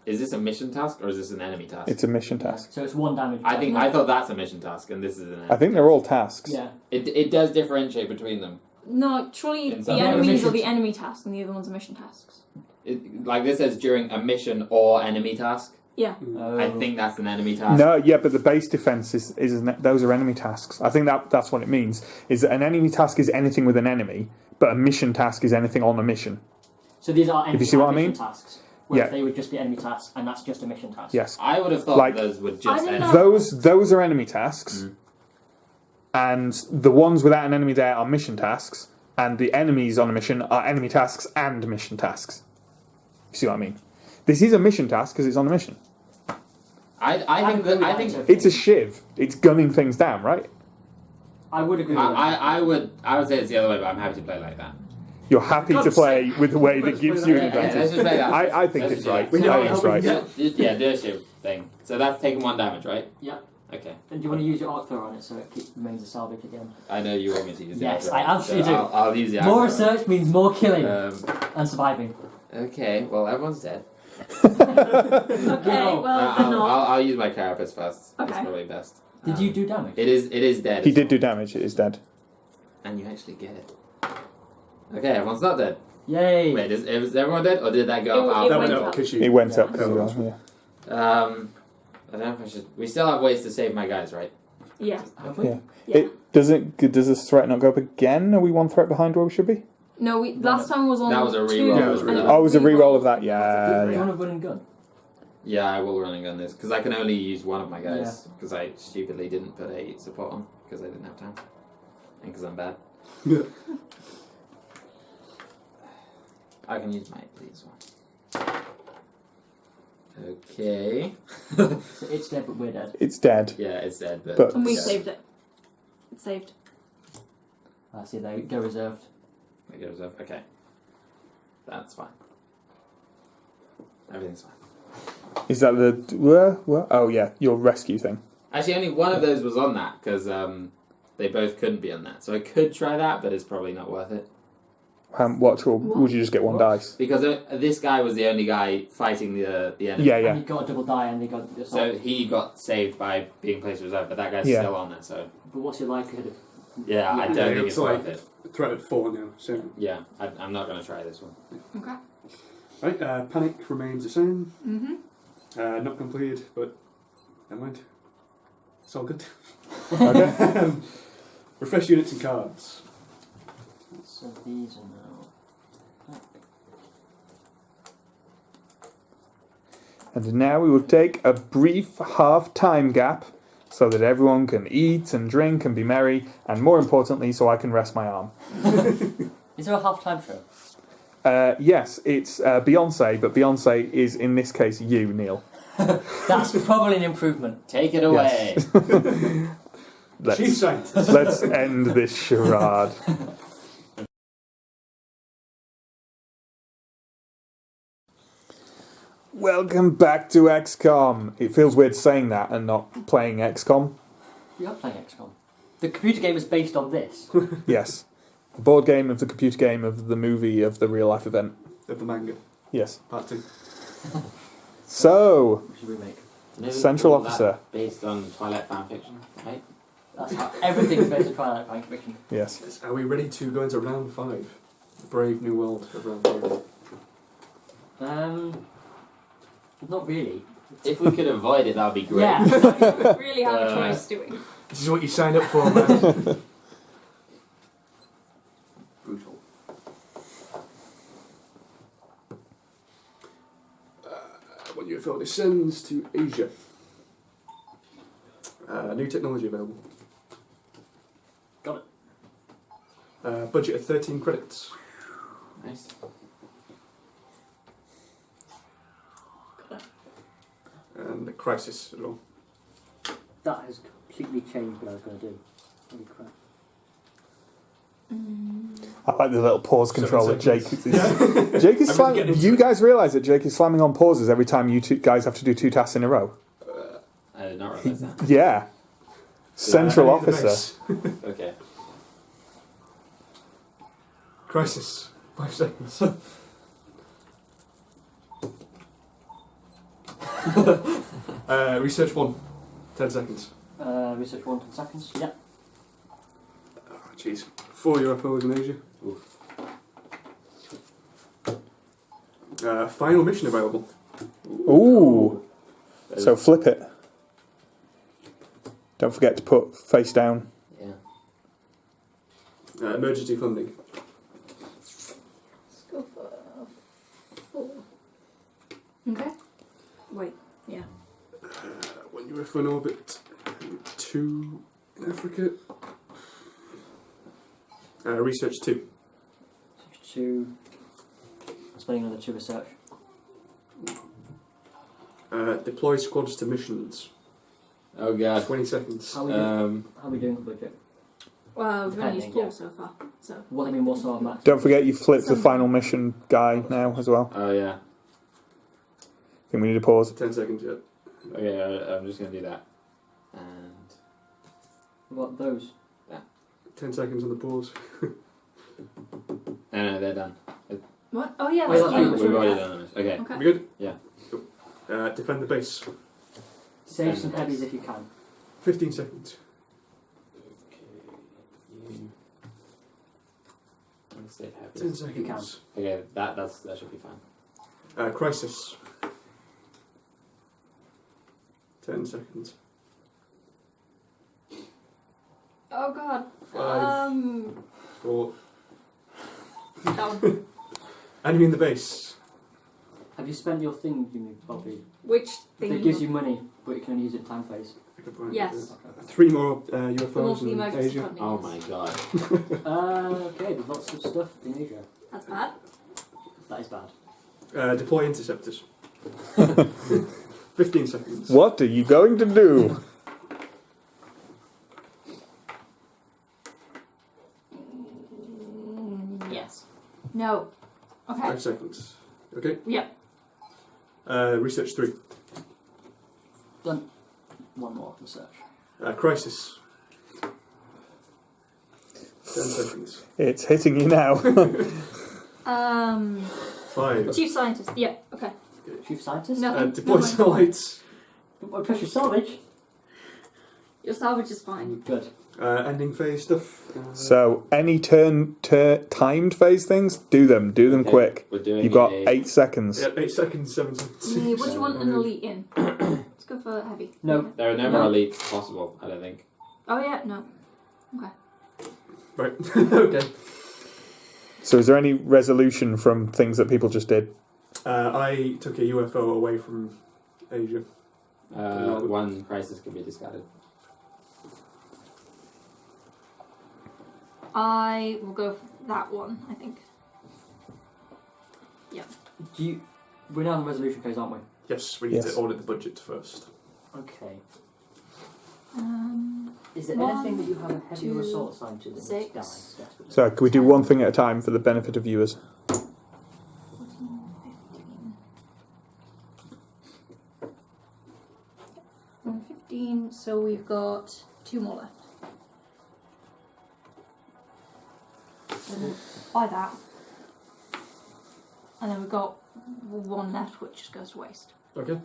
Is this a mission task or is this an enemy task? It's a mission task. So it's 1 damage. I thought that's a mission task, and this is an enemy. I think they're all tasks. Yeah. It does differentiate between them. No, surely In the some enemies missions. are the enemy tasks and the other ones are mission tasks. Like this says during a mission or enemy task. Yeah. I think that's an enemy task. No, yeah, but the base defense is those are enemy tasks. I think that's what it means. Is that an enemy task is anything with an enemy, but a mission task is anything on a mission. So these are enemy you see what I mission mean? tasks. Whereas Yeah. they would just be enemy tasks, and that's just a mission task. Yes. I would have thought Like- those would I just don't end. know. Those are enemy tasks, and the ones without an enemy there are mission tasks, and the enemies on a mission are enemy tasks and mission tasks. You see what I mean? This is a mission task because it's on a mission. I think It's a shiv. It's gunning things down, right? I would agree with that. I would say it's the other way, but I'm happy to play like that. You're happy to play with the way that gives you an Yeah, let's advantage. just play that. I think Let's it's just do right. that. I think it's right. Yeah, do a shiv thing. So that's taking 1 damage, right? Yeah. Okay. And do you want to use your Arc Thrower on it so it remains a salvage again? I know you want me to use the Yes, algebra, I absolutely so do. I'll use the More algebra. research means more killing Um, and surviving. okay, well everyone's dead. Okay, well, they're not. I'll use my carapace first. It's Okay. probably best. Did you do damage? It is dead. He did do damage. It is dead. And you actually get it. Okay, everyone's not dead. Yay! Wait, is everyone dead, or did that go It up? That went went up up. because It you... went Yeah. up. As well, yeah. I don't know if I should. We still have ways to save my guys, right? Yeah. Have we? Yeah. Yeah. Does this threat not go up again? Are we 1 threat behind where we should be? No, last time was on That was a 2. reroll. Yeah, it was a and reroll. Oh, it was a reroll. reroll of that. Do Yeah. you yeah. want to run and gun? Yeah, I will running on this because I can only use one of my guys because I stupidly didn't put a support on because I didn't have time and because I'm bad. I can use my please one. Okay. So it's dead, but we're dead. It's dead. Yeah, it's dead, But- And we yeah. saved it. It's saved. I see they go reserved. It goes up. Okay, that's fine. Everything's fine. Is that the? What? Oh yeah, your rescue thing. Actually, only one of those was on that because they both couldn't be on that. So I could try that, but it's probably not worth it. Would you just get 1 dice? Because this guy was the only guy fighting the enemy. Yeah, And yeah. you got a double die, and they got. So he got saved by being placed reserve, but that guy's Yeah. still on there. So But what's your likelihood of? yeah, I don't Yeah, think it's it's like- worth it. Threat at 4 now, so... Yeah, I'm not going to try this one. Okay. Right, panic remains the same. Mm-hmm. Not completed, but never mind. It's all good. Okay. Refresh units and cards. So these are now. And now we will take a brief half-time gap so that everyone can eat and drink and be merry, and more importantly, so I can rest my arm. Is there a halftime show? Yes, it's Beyonce, but Beyonce is in this case you, Neil. That's probably an improvement. Take it away. Chief Scientist. Let's end this charade. Welcome back to XCOM. It feels weird saying that and not playing XCOM. We are playing XCOM. The computer game is based on this. Yes. The board game of the computer game of the movie of the real life event. Of the manga. Yes. Part 2. So, We should remake. Central All that Officer. Based on Twilight fanfiction, right? That's how everything's based on Twilight fan fiction. yes. Yes. Are we ready to go into round 5? The brave new world of round 5. Not really. If we could avoid it, that would be great. Yeah. We really have a choice, do we? This is what you signed up for, man. Brutal. When UFO descends to Asia. New technology available. Got it. Budget of 13 credits. Nice. And a crisis as well. That has completely changed what I was going to do. Holy crap. I like the little pause control that Jake is. Jake is really slamming. getting into You it. guys realise that Jake is slamming on pauses every time you two guys have to do 2 tasks in a row? I did not realize that. Yeah. Central Enemy of the Officer. base. Okay. Crisis. 5 seconds. Research 1. 10 seconds. Research 1 10 seconds. Yeah. Oh, jeez. 4 UFOs in Asia. Final mission available. Ooh. So flip it. Don't forget to put face down. Yeah. Emergency funding. Let's go for 4. Okay. Wait, yeah. 1 UFO in orbit. 2 in Africa. Research 2. Research 2. Spending another 2 research. Deploy squads to missions. Oh god. 20 seconds. How are we doing the budget? Well, we've only used Depending, 4 yeah. so far, so. What I mean, what's our max? Don't forget you flipped the final mission guy now as well. Oh yeah. I think we need to pause. 10 seconds yet. Okay, I'm just gonna do that. And What those? 10 seconds on the pause. no, they're done. What? Oh, yeah, Wait, that's that's the We've one. already done this. Okay. Okay. We good? Yeah. Cool. Defend the base. Save some heavies if you can. 15 seconds. I'm gonna save happy. 10 If you can. seconds. Okay, that should be fine. Crisis. 10 seconds. Oh, God. 5, 4. Down. Enemy in the base. Have you spent your thing, Jimmy, Bobby? Which thing? That gives you money, but you can only use it in time phase. Good point. Yes. 3 more The one UFOs for the in emergency Asia. funding. Oh my god. Okay, there's lots of stuff in Asia. That's bad. That is bad. Deploy interceptors. 15 seconds. What are you going to do? Yes. No. Okay. 5 seconds. Okay. Yep. Research 3. Done. One more research. Crisis. 10 seconds. It's hitting you now. 5. Chief scientist. Yeah. Okay. Chief scientist? No. Deploy no, satellites. What pressure salvage? Your salvage is fine. Good. Ending phase stuff. So any timed phase things, do them Okay, quick. We're doing You've got a- 8 seconds. Yeah, 8 seconds, 7 seconds. Yeah, what do you want an elite in? Let's go for heavy. No. There are no more elites possible, I don't think. Oh yeah, no. Okay. Right. Okay. So is there any resolution from things that people just did? I took a UFO away from Asia. One crisis can be discarded. I will go that one, I think. Yeah. We're now in the resolution phase, aren't we? Yes, we need to audit the budget first. Okay. Um, Is there One, anything that you have a heavy two, resort assigned to that needs to die? 6. desperately? So, can we do one thing at a time for the benefit of viewers? 14, 15. 15, so we've got 2 more left. So we'll buy that. And then we've got 1 left, which just goes to waste. Okay.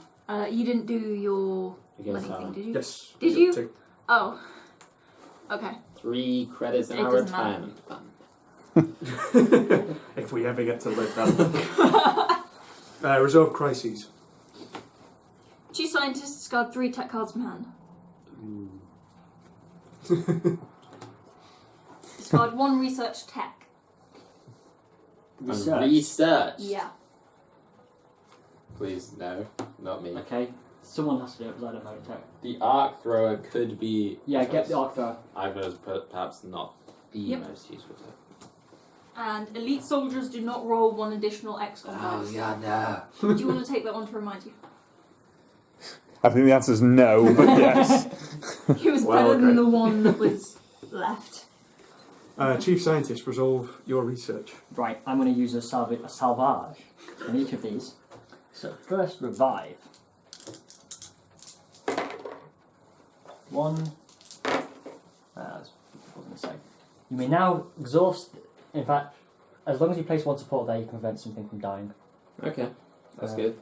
You didn't do your Okay, money so thing, did you? Yes. Did we you? got 2. Oh. Okay. 3 credits in It our doesn't matter. retirement fund. If we ever get to live that long. Resolve crises. Chief Scientist discard 3 tech cards from hand. Discard 1 research tech. Research. Research. Yeah. Please, no, not me. Okay. Someone has to do it because I don't know tech. The arc thrower could be. Yeah, get the arc thrower. I suppose perhaps not the Yep. most useful tech. And elite soldiers do not roll 1 additional XCOM dice. no. Do you want to take that one to remind you? I think the answer is no, but yes. He was Well, better than okay. the one that was left. Chief Scientist, resolve your research. Right, I'm going to use a salvage on each of these. So first, revive. 1. That's what I was going to say. You may now exhaust. In fact, as long as you place 1 support there, you can prevent something from dying. Okay, that's Uh, good.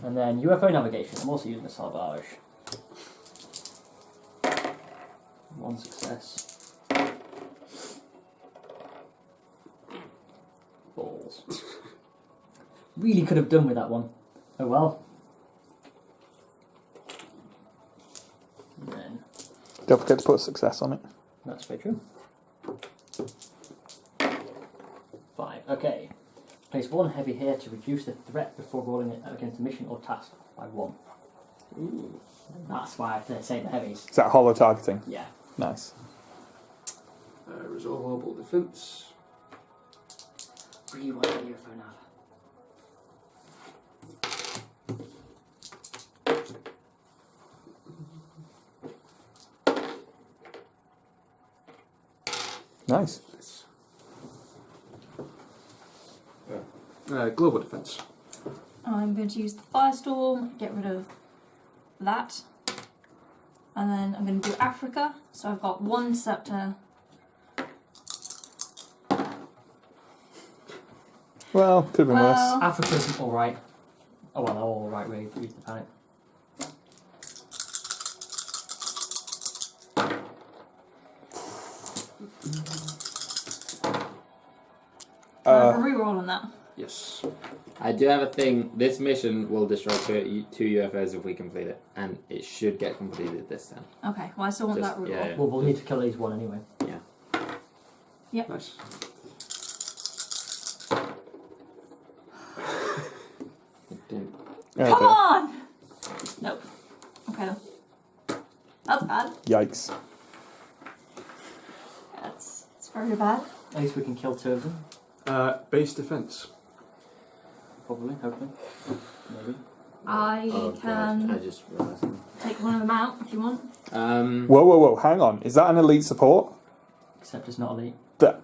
And then UFO navigation. I'm also using a salvage. 1 success. Balls. Really could have done with that one. Oh well. And then Don't forget to put a success on it. that's very true. 5. Okay. Place 1 heavy here to reduce the threat before rolling it against a mission or task by 1. Ooh. That's why I have to say the heavies. Is that hollow targeting? Yeah. Nice. Resolve orbital defense. Really want the UFO nav. Nice. Global defense. I'm going to use the Firestorm, get rid of that. And then I'm going to do Africa. So I've got 1 scepter. Well, could have been worse. Well, Africa's alright. Oh well, they're all alright really, due to the panic. can I have a reroll on that? Yes. I do have a thing. This mission will destroy 2 UFOs if we complete it, and it should get completed this time. Okay, well I still want Just- that reroll. yeah. Well, we'll need to kill at least 1 anyway. Nice. Okay. Come on! Nope. Okay then. That's bad. Yikes. That's very bad. At least we can kill 2 of them. Base defense. Probably, hopefully. Maybe. I Oh can god, I just realised. take one of them out if you want. Whoa, hang on. Is that an elite support? Except it's not elite. That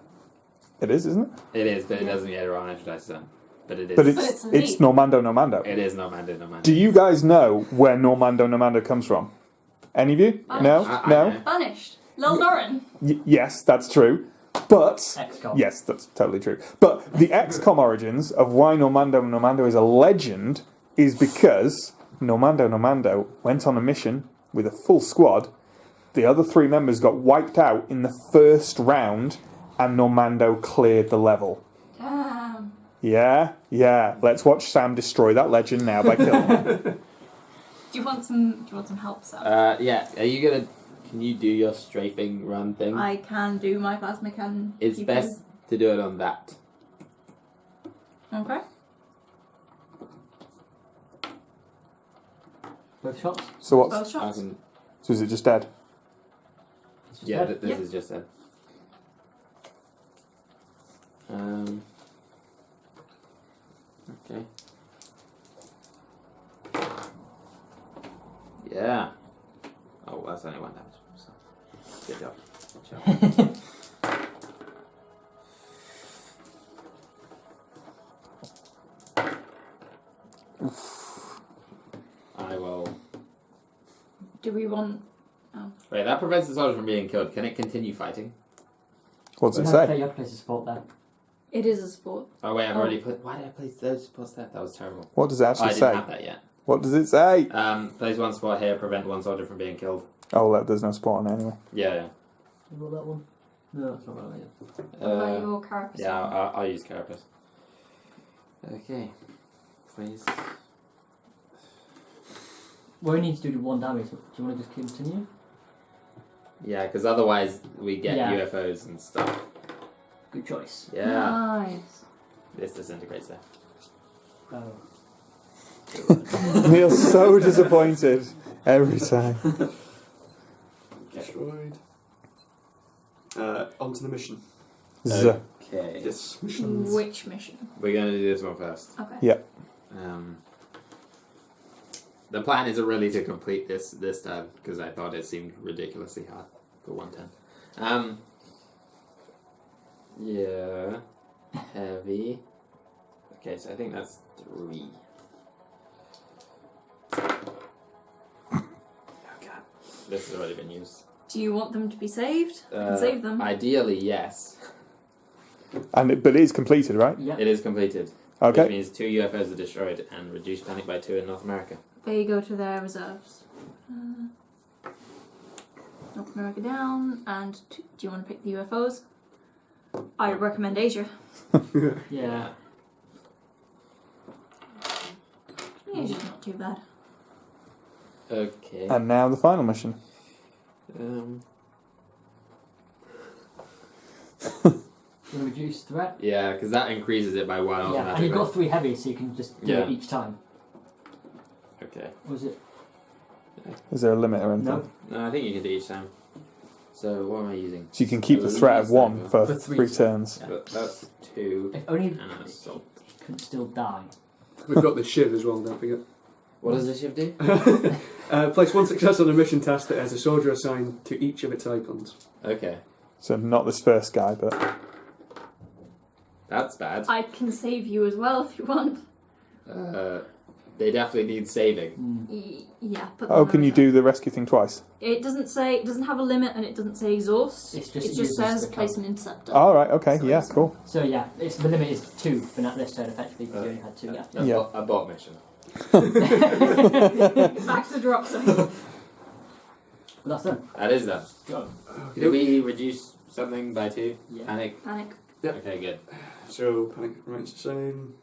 it is, isn't it? It is, but it doesn't get around extra dice zone. But it is. But But it's it's elite. it's Normando. It is no Mando. Do you guys know where Normando comes from? Any of you? No? I No? know. Banished. Lil Doran. Yes, that's true. But XCOM. yes, that's totally true. But the XCOM origins of why Normando is a legend is because Normando went on a mission with a full squad. The other 3 members got wiped out in the first round, and Normando cleared the level. Damn. Yeah. Let's watch Sam destroy that legend now by killing him. Do you want some help, Sam? Yeah. Are you gonna? Can you do your strafing run thing? I can do my plasma cannon. It's You best to do it on that. can- Okay. Both shots? So what's Both I shots. can, so is it just dead? It's just yeah, dead. this Yep. is just a. Okay. Yeah. Oh, that's only 1 damage. So. Good job. Good job. I will. Do we want? Wait, that prevents the soldier from being killed. Can it continue fighting? What does it You say? have to place a support there. It is a sport. Oh wait, I've already put. Why did I place those supports there? That was terrible. What does it Oh, I actually didn't say? have that yet. What does it say? Place 1 spot here. Prevent 1 soldier from being killed. Oh, well, there's no spot on it anyway. Yeah. You got that one? No, it's not that one yet. What about your carapace? Yeah, I'll use carapace. Okay. Please. We only need to do 1 damage. Do you want to just continue? Yeah, because otherwise we get Yeah. UFOs and stuff. Good choice. Yeah. Nice. This disintegrates there. Oh. Neil's so disappointed every time. Destroyed. Onto the mission. Z. Okay. Yes, missions. Which mission? We're going to do this one first. Okay. Yeah. The plan isn't really to complete this turn because I thought it seemed ridiculously hard for 110. Yeah. Heavy. Okay, so I think that's 3. Oh god. This has already been used. Do you want them to be saved? I can save them. Ideally, yes. But it is completed, right? Yeah. It is completed. Which Okay. means 2 UFOs are destroyed and reduced panic by 2 in North America. They go to their reserves. North America down, and do you want to pick the UFOs? I recommend Asia. Yeah. Asia's not too bad. Okay. And now the final mission. You want to reduce threat? Yeah, because that increases it by 1 Yeah. automatically. And you've got 3 heavy, so you can just do it each time. Okay. Was it? Is there a limit or anything? No. No, I think you can do each time. So what am I using? So you can keep the threat of 1 for For 3 3 turns. Yeah. But that's 2 If only and an assault. it could still die. We've got the shiv as well, don't forget. What does the shiv do? Place 1 success on a mission task that has a soldier assigned to each of its icons. Okay. So not this first guy, but That's bad. I can save you as well if you want. They definitely need saving. Yeah. Put them oh, on can you reserve. do the rescue thing twice? It doesn't say. It doesn't have a limit, and it doesn't say exhaust. It's just- it it just uses says the place code. an interceptor. All right. Okay. So Yeah. it's- Cool. So yeah, the limit is 2 for that this turn effectively because you only had 2. Yeah. That's Yeah. a bot mission. Back to the drop zone. Well, that's done. That is done. Go. Did we reduce something by 2? Yeah. Panic? Panic. Yep. Okay, good. So, panic remains the same.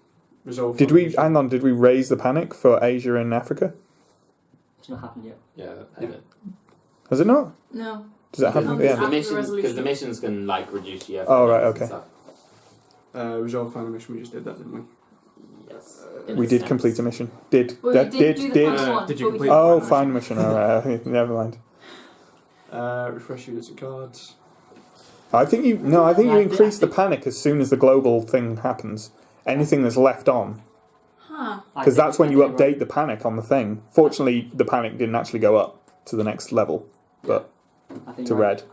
Resolve. Did we hang on? Did we raise the panic for Asia and Africa? It's not happened yet. Yeah, that Yeah. did. Has it not? No. Does it happen at the Yeah. end? After the Because resolution. the missions can like reduce UFO. Oh, right, numbers okay. and stuff. Resolve final mission, we just did that, didn't we? Yes. We did complete a mission. Did Well, that we did do the final one. Did you but we complete- Oh, fine mission. All right. Never mind. Refresh units and cards. I think you. No, I think you Yeah, increase the yeah. panic as soon as the global thing happens. Anything that's left on, Huh. because that's when you update the panic on the thing. Fortunately, the panic didn't actually go up to the next level, but to red.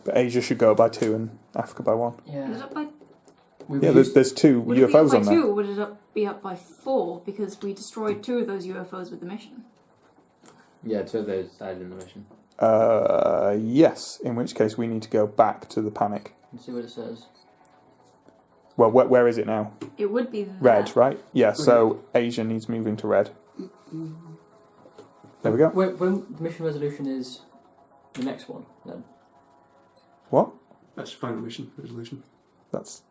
But Asia should go up by 2 and Africa by 1. Is Yeah. it up by? Yeah, there's 2 Would it be up UFOs by on 2 there. or would it be up by 4 because we destroyed 2 of those UFOs with the mission? Yeah, 2 of those died in the mission. Yes. In which case, we need to go back to the panic. Let's see what it says. Well, where is it now? It would be there. Red, right? Yeah. So Asia needs moving to red. There we go. When the mission resolution is the next one, then. What? That's final mission resolution. That's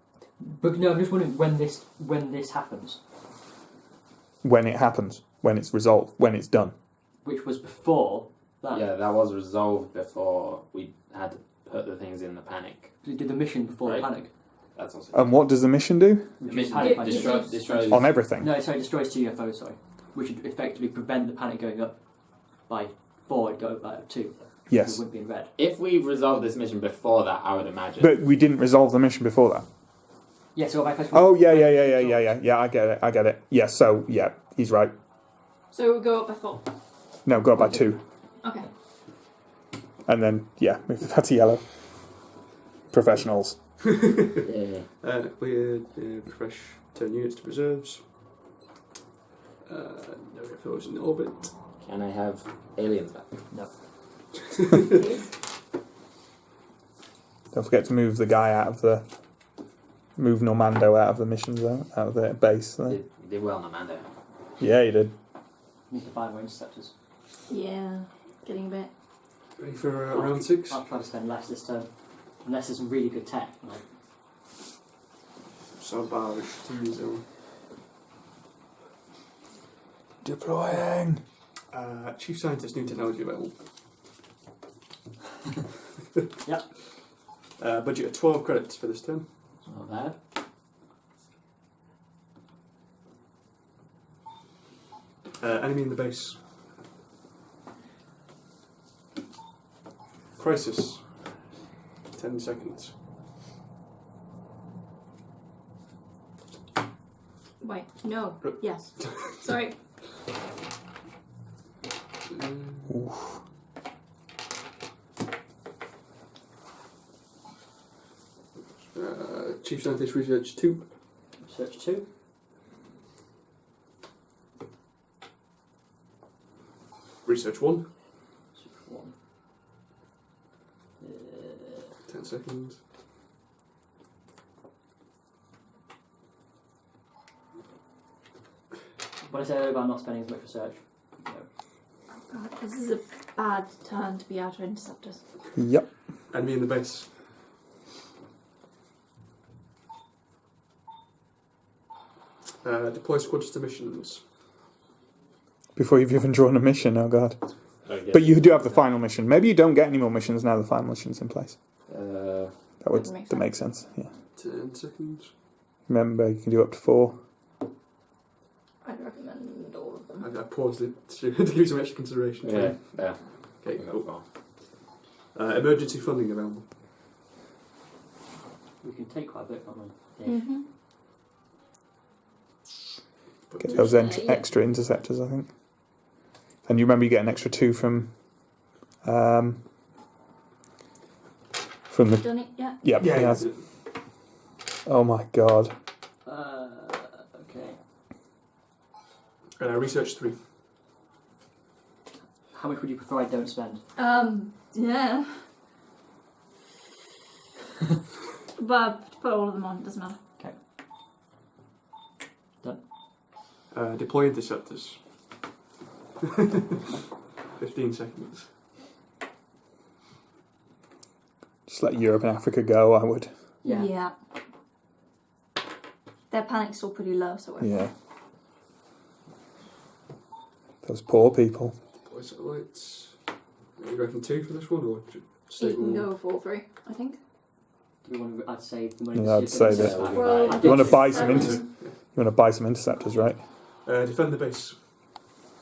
But no, I'm just wondering when this happens, when it happens. When it's resolved. When it's done. which was before that. Yeah, that was resolved before we had to put the things in the panic. We did the mission before Right. the panic. That's also. And what does the mission do? the Which mission panic by destroys. On everything. No, sorry, destroys 2 UFOs. Sorry, which would effectively prevent the panic going up by 4. It'd go up by 2. Yes. It wouldn't be in red. If we resolved this mission before that, I would imagine. But we didn't resolve the mission before that. Yeah, so my question. Oh, yeah. Yeah, I get it. Yeah, so, yeah, he's right. So we go up by 4. No, go up by 2. Okay. And then, yeah, move the back to yellow. Professionals. Yeah. Clear, refresh, turn units to reserves. No UFOs in orbit. Can I have aliens back? No. Don't forget to move the guy out of the... Move Normando out of the mission zone, out of the base. There. You did well, Normando. Yeah, you did. Need to find more interceptors. Yeah, getting a bit. Ready for round 6? I'll try to spend less this turn. Unless there's some really good tech. Like, Barrage, TV zone. Deploying. Chief Scientist, new technology available. Yep. Budget of 12 credits for this turn. Not bad. Enemy in the base. Crisis. 10 seconds. Wait, no. Yes. Sorry. Chief Scientist Research 2. Research 2. Research 1. Research 1. 10 seconds. What I said about not spending as much research. No. Oh God, this is a bad turn to be out of interceptors. Yep. Enemy in the base. Deploy squads to missions. Before you've even drawn a mission, oh god. Okay. But you do have the final mission. Maybe you don't get any more missions now the final mission's in place. Uh, That makes sense, yeah. 10 seconds. Remember, you can do up to 4. I'd recommend all of them. I paused it to give you some extra consideration. yeah. Yeah. Okay, Go cool. for. Emergency funding available. We can take quite a bit from them. Yeah. Mm-hmm. Get those extra interceptors, I think. And you remember you get an extra 2 from the... Done it yet? Yep, Yeah, he has. Oh my god. Okay. Research 3. How much would you prefer I don't spend? Yeah. But put all of them on, doesn't matter. Deploy interceptors. 15 seconds. Just let Europe and Africa go, I would. Yeah. Their panic's still pretty low, so we're Yeah. Those poor people. Deploy satellites. You reckon 2 for this one, or stay You can with go 4 3, I think. Do we want to? I'd say the money. Yeah, I'd say that. Well, I You want to think buy some seven. you want to buy some interceptors, right? defend the base.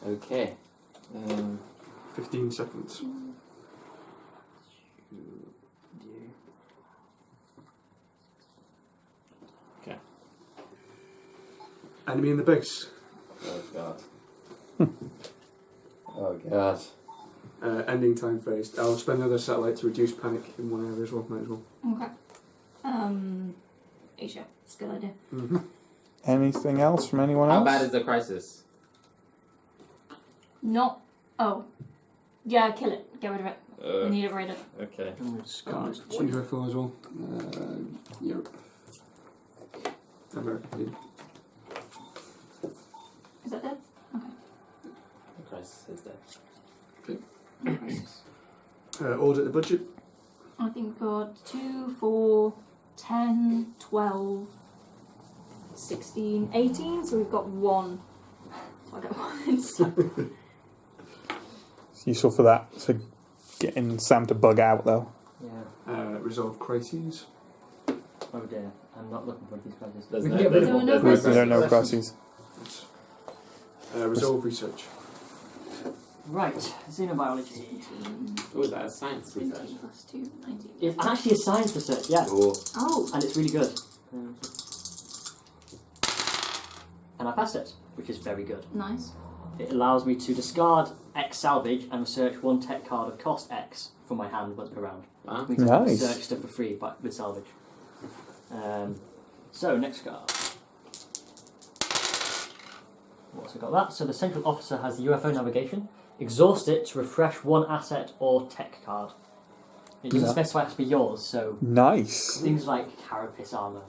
Okay. 15 seconds. Okay. Enemy in the base. Oh god. Oh god. Ending time phase. I'll spend another satellite to reduce panic in one area as well. Might as well. Okay. Asia. It's a good idea. Mm-hmm. Anything else from anyone else? How bad is the crisis? Not. Oh. Yeah, kill it. Get rid of it. We need it raided. Okay. One UFO as well. Europe. America. Yeah. Is that dead? The crisis is dead. No crisis. Audit the budget. I think we've got 2, 4, 10, 12, 16, 18, so we've got 1. So I get 1 instead. It's useful for that. So getting Sam to bug out though. Yeah. Resolve crises. Oh dear. I'm not looking for these crises. There's We no- can get rid there's of no them. crisis. There are no crises. Resolve research. Right, xenobiology. 19, Oh, that's science 20 research. plus 2, 19. It's actually a science research, yeah. Cool. Oh, And it's really good. And I passed it, which is very good. nice. It allows me to discard X salvage and research one tech card of cost X from my hand once per round. Wow. It means I can Nice. research stuff for free with salvage. So, next card. Also got that. So the central officer has UFO navigation. Exhaust it to refresh one asset or tech card. It doesn't Yeah. specify it has to be yours, so Nice. things like carapace armour.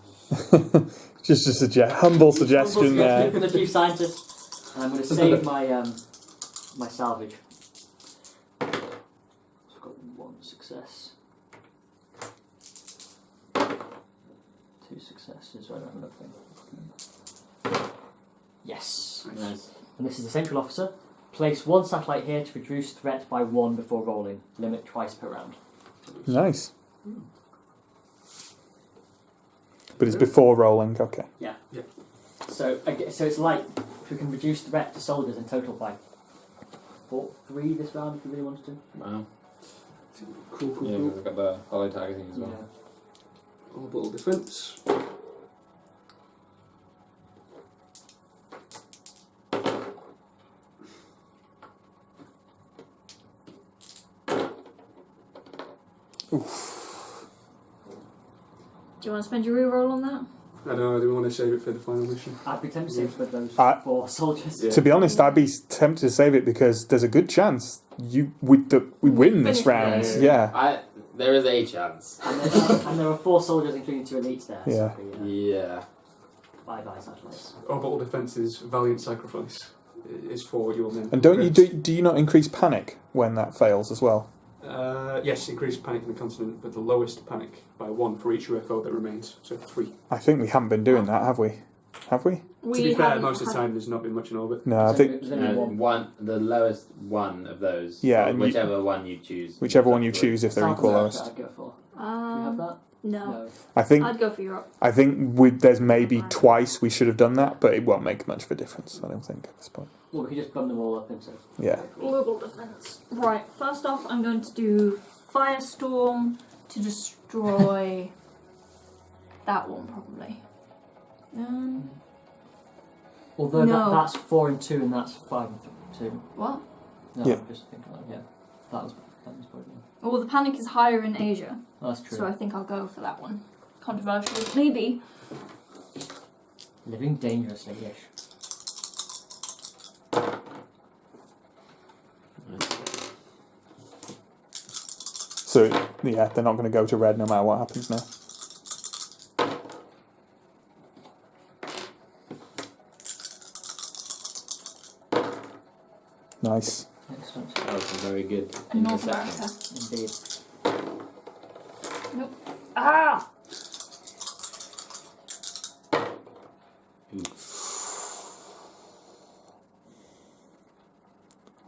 Just a humble suggestion there. From the chief scientist. And I'm going to save my my salvage. So I've got 1 success. 2 successes. I don't have nothing. Yes. Nice. And this is the central officer. Place 1 satellite here to reduce threat by 1 before rolling. Limit twice per round. Nice. But it's before rolling, okay. So it's like we can reduce threat to soldiers in total by 3 this round if you really wanted to. Wow. Cool. Yeah, we've got the hollow targeting as well. Yeah. Orbital defense. Do you want to spend your reroll on that? I don't know, do we want to save it for the final mission? I'd be tempted to save for those I- 4 soldiers. Yeah. To be honest, I'd be tempted to save it because there's a good chance we win this finish round. it. Yeah. There is a chance. And there are 4 soldiers, including 2 elites there. Yeah. So, Yeah. bye-bye satellites. Orbital defense is valiant sacrifice. Is for your men. And don't you do you not increase panic when that fails as well? Yes, increase panic in the continent, but the lowest panic by 1 for each UFO that remains. So 3. I think we haven't been doing that, have we? Have we? To be fair, haven't most of the had- time there's not been much in orbit. No, I So think there's only one. The lowest one of those. Yeah, or and you- whichever one you choose. whichever one you choose if they're South equal America lowest. I'd go for. Do we have that? No. I think I'd go for Europe. there's maybe twice we should have done that, but it won't make much of a difference. I don't think at this point. Well, we could just bump them all up into. Yeah. Global defense. Right, first off, I'm going to do Firestorm to destroy that one, probably. Although No. that's 4 and 2, and that's 5 and 2. What? No, Yeah. I'm just thinking like, yeah. That was probably. Well, the panic is higher in Asia, Oh, that's true. so I think I'll go for that one. Controversial, maybe. Living dangerously-ish. So yeah, they're not going to go to red no matter what happens now. Nice. Excellent. That was very good. And North interception. America. Indeed. Nope. Ah!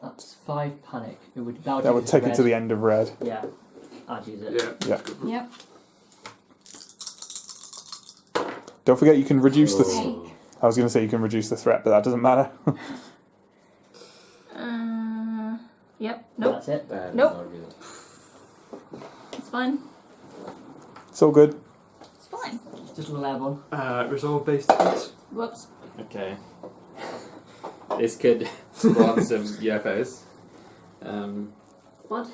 That's 5 panic. That would take it to the end of red. Yeah. I'd use it. Yeah. Yeah. Yep. Don't forget you can reduce the. Oh. I was going to say you can reduce the threat, but that doesn't matter. Yep. Nope. That's it. That is Nope. not good. It's fine. It's all good. It's fine. Just a little airborne. Resolve based defense. Whoops. Okay. This could spawn some UFOs. What?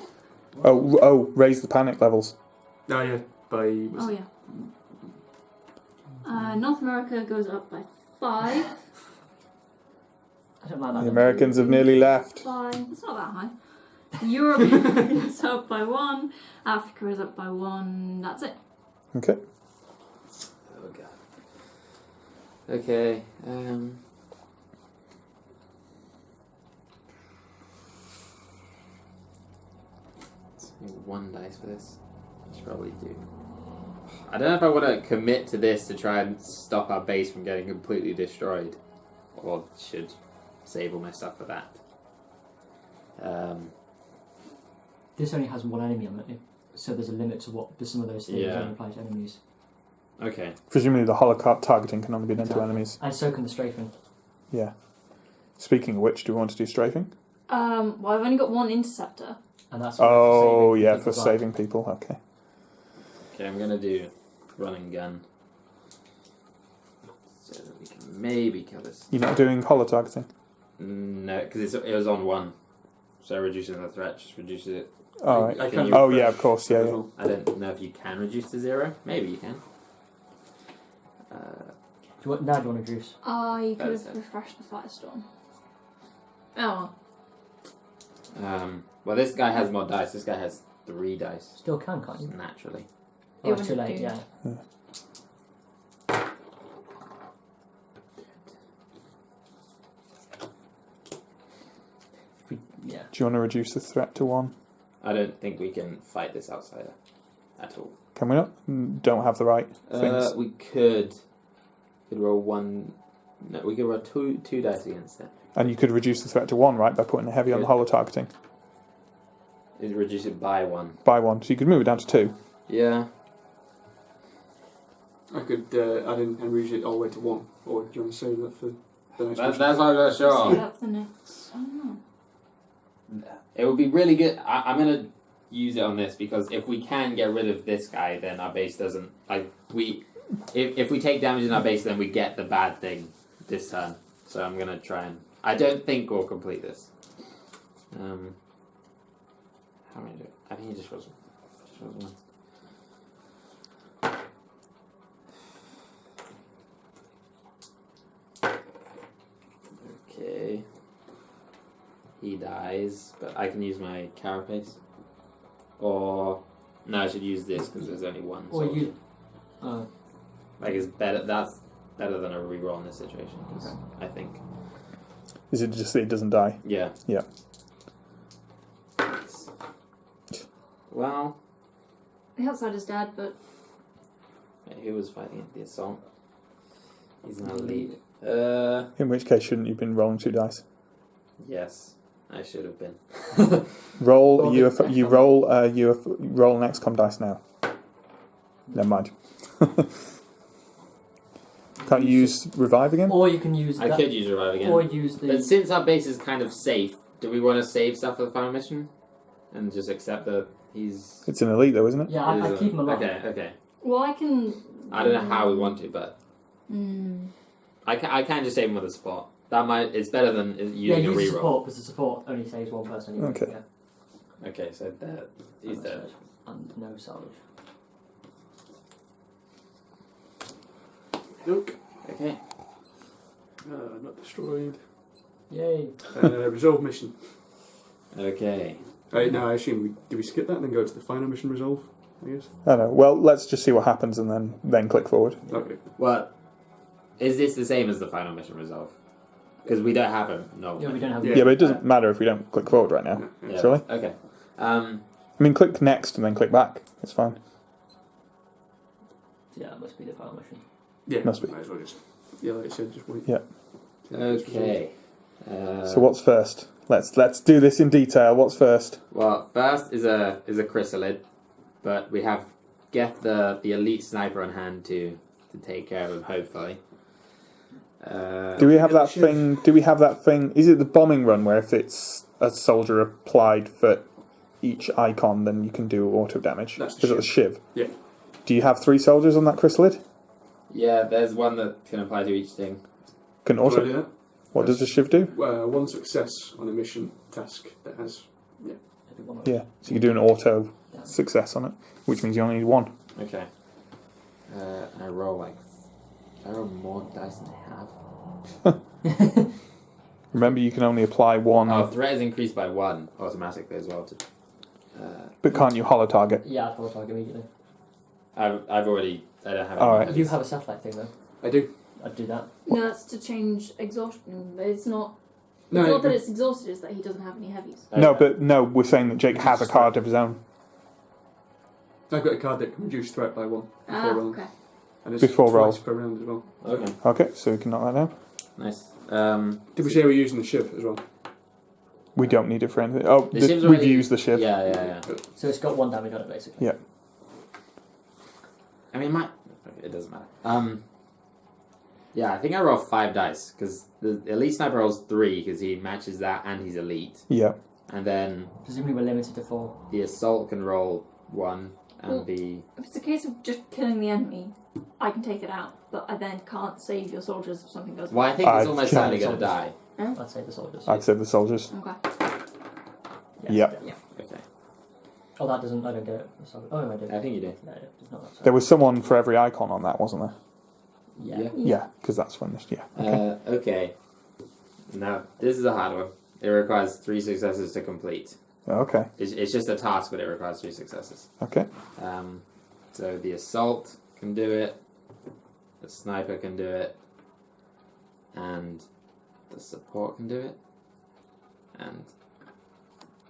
Raise the panic levels. Oh yeah, by Oh, yeah. North America goes up by 5. I don't like that. The Americans have nearly left. 5. It's not that high. Europe is up by 1. Africa is up by 1. That's it. Okay. Oh god. Okay. Let's need 1 dice for this. I should probably do. I don't know if I want to commit to this to try and stop our base from getting completely destroyed, or should save all my stuff for that. This only has 1 enemy on it, so there's a limit to what some of those things Yeah. only apply to enemies. Okay. Presumably the holocart targeting can only be done to Exactly. enemies. And so can the strafing. Yeah. Speaking of which, do we want to do strafing? Well, I've only got one interceptor. And that's Oh, yeah, for people's life. saving people. Okay. Okay, I'm gonna do running gun. So that we can maybe kill this. You're not doing holo targeting? No, because it was on 1. So reducing the threat just reduces it. All right. I Can can you- Oh, yeah, of course, yeah. as yeah. well. I don't know if you can reduce to 0. Maybe you can. Now do you want to reduce? You could That's have it. refreshed the firestorm. Oh. Well, this guy has more dice. This guy has 3 dice. Still can, can't you? Naturally. It Oh, it's too wouldn't late, do. yeah. Yeah. Do you want to reduce the threat to 1? I don't think we can fight this outsider at all. Can we not? Don't have the right things. We could roll 1. No, we could roll two dice against it. And you could reduce the threat to 1, right, by putting a heavy on the holo targeting. Is reduce it by 1. By 1. So you could move it down to 2. Yeah. I could add in and reduce it all the way to 1. Or do you want to save that for the next mission? That's what I'm not Save sure. that for the next. I don't know. It would be really good. I'm gonna use it on this because if we can get rid of this guy, then our base doesn't if we take damage in our base, then we get the bad thing this turn. So I'm gonna try and. I don't think we'll complete this. How many do? I think he just rolls once. Okay. He dies, but I can use my carapace. Or no, I should use this because there's only one. Or soldier. you. Like it's better. That's better than a reroll in this situation. 'Cause I think. Is it just that it doesn't die? Yeah. Yeah. Well, The outsider's dead, but who was fighting the assault? He's an elite. In which case, shouldn't you have been rolling 2 dice? Yes, I should have been. Roll Roll you the you XCOM. roll an XCOM dice now. Never mind. Can't you use revive again? Or you can use I that. could use revive again. Or use the. But since our base is kind of safe, do we want to save stuff for the final mission? And just accept that he's... It's an elite though, isn't it? Yeah, I keep him alive. Okay. well, I can. I don't know how we want to, but... Mm. I can just save him with a support. That might... It's better than Yeah, using a use the reroll. support because the support only saves one person anyway. Okay. Yeah. Okay, so there, he's And dead. And no salvage. Nope. Okay. Not destroyed. Yay. Resolve mission. Okay. No, I assume do we skip that and then go to the final mission resolve? I guess. I don't know. Well, let's just see what happens and then click forward. Okay. Well, is this the same as the final mission resolve? Because we don't have a no. Yeah, we don't have. Yeah. Yeah, but it doesn't matter if we don't click forward right now. Yeah. Yeah. Surely? Okay. I mean, click next and then click back. It's fine. Yeah, that must be the final mission. Yeah. Must be. Might as well just. Yeah, like I said, just wait. Yeah. Okay. So what's first? Let's do this in detail. What's first? Well, first is a chrysalid, but we have get the elite sniper on hand to take care of him. Hopefully. Do we have get the that shiv. thing? Do we have that thing? Is it the bombing run where if it's a soldier applied for each icon, then you can do auto damage? That's the Is it the shiv? Yeah. Do you have 3 soldiers on that chrysalid? Yeah, there's one that can apply to each thing. Can Do I auto. do that? What does the shiv do? One success on a mission task that has. Every one of Yeah, so you can do an auto Yeah. success on it, which means you only need 1. Okay. I roll I roll more dice than I have. Remember, you can only apply 1, Oh, threat is increased by 1 automatically as well. but can't you holo target? Yeah, I'd follow target immediately. I've already. I don't have. All any right. You have a satellite thing though. I do. I'd do that. No, that's to change exhaustion, but it's not. It's No, not that it's exhausted; it's that he doesn't have any heavies. No, but no, we're saying that Jake has a card of his own. I've got a card that can reduce threat by 1 before Ah, round. okay. And it's Before twice roll. per round as well. Okay. Okay, so we can knock that down. Nice. Did we say we're using the shiv as well? We don't need it for anything. Oh, The shiv's we've already- used the shiv. Yeah. So it's got 1 damage on it basically. Yeah. I mean, it doesn't matter. Yeah, I think I roll 5 dice because the elite sniper rolls 3 because he matches that and he's elite. Yeah. And then Presumably we're limited to 4. the assault can roll 1 and Well- the... If it's a case of just killing the enemy, I can take it out, but I then can't save your soldiers if something goes Well, I wrong. think it's I'd almost kill certainly the going to die. I'd say the soldiers. I'd say the soldiers. Okay. Yep. Okay. Oh, that doesn't. I don't do it. Sorry. Oh, no, I do. I think you do. No, it's not that. There was someone for every icon on that, wasn't there? Yeah. Yeah, because that's when this. Yeah. Okay. Okay. Now, this is a hard one. It requires 3 successes to complete. Okay. It's just a task, but it requires 3 successes. Okay. So the assault can do it, the sniper can do it, and the support can do it, and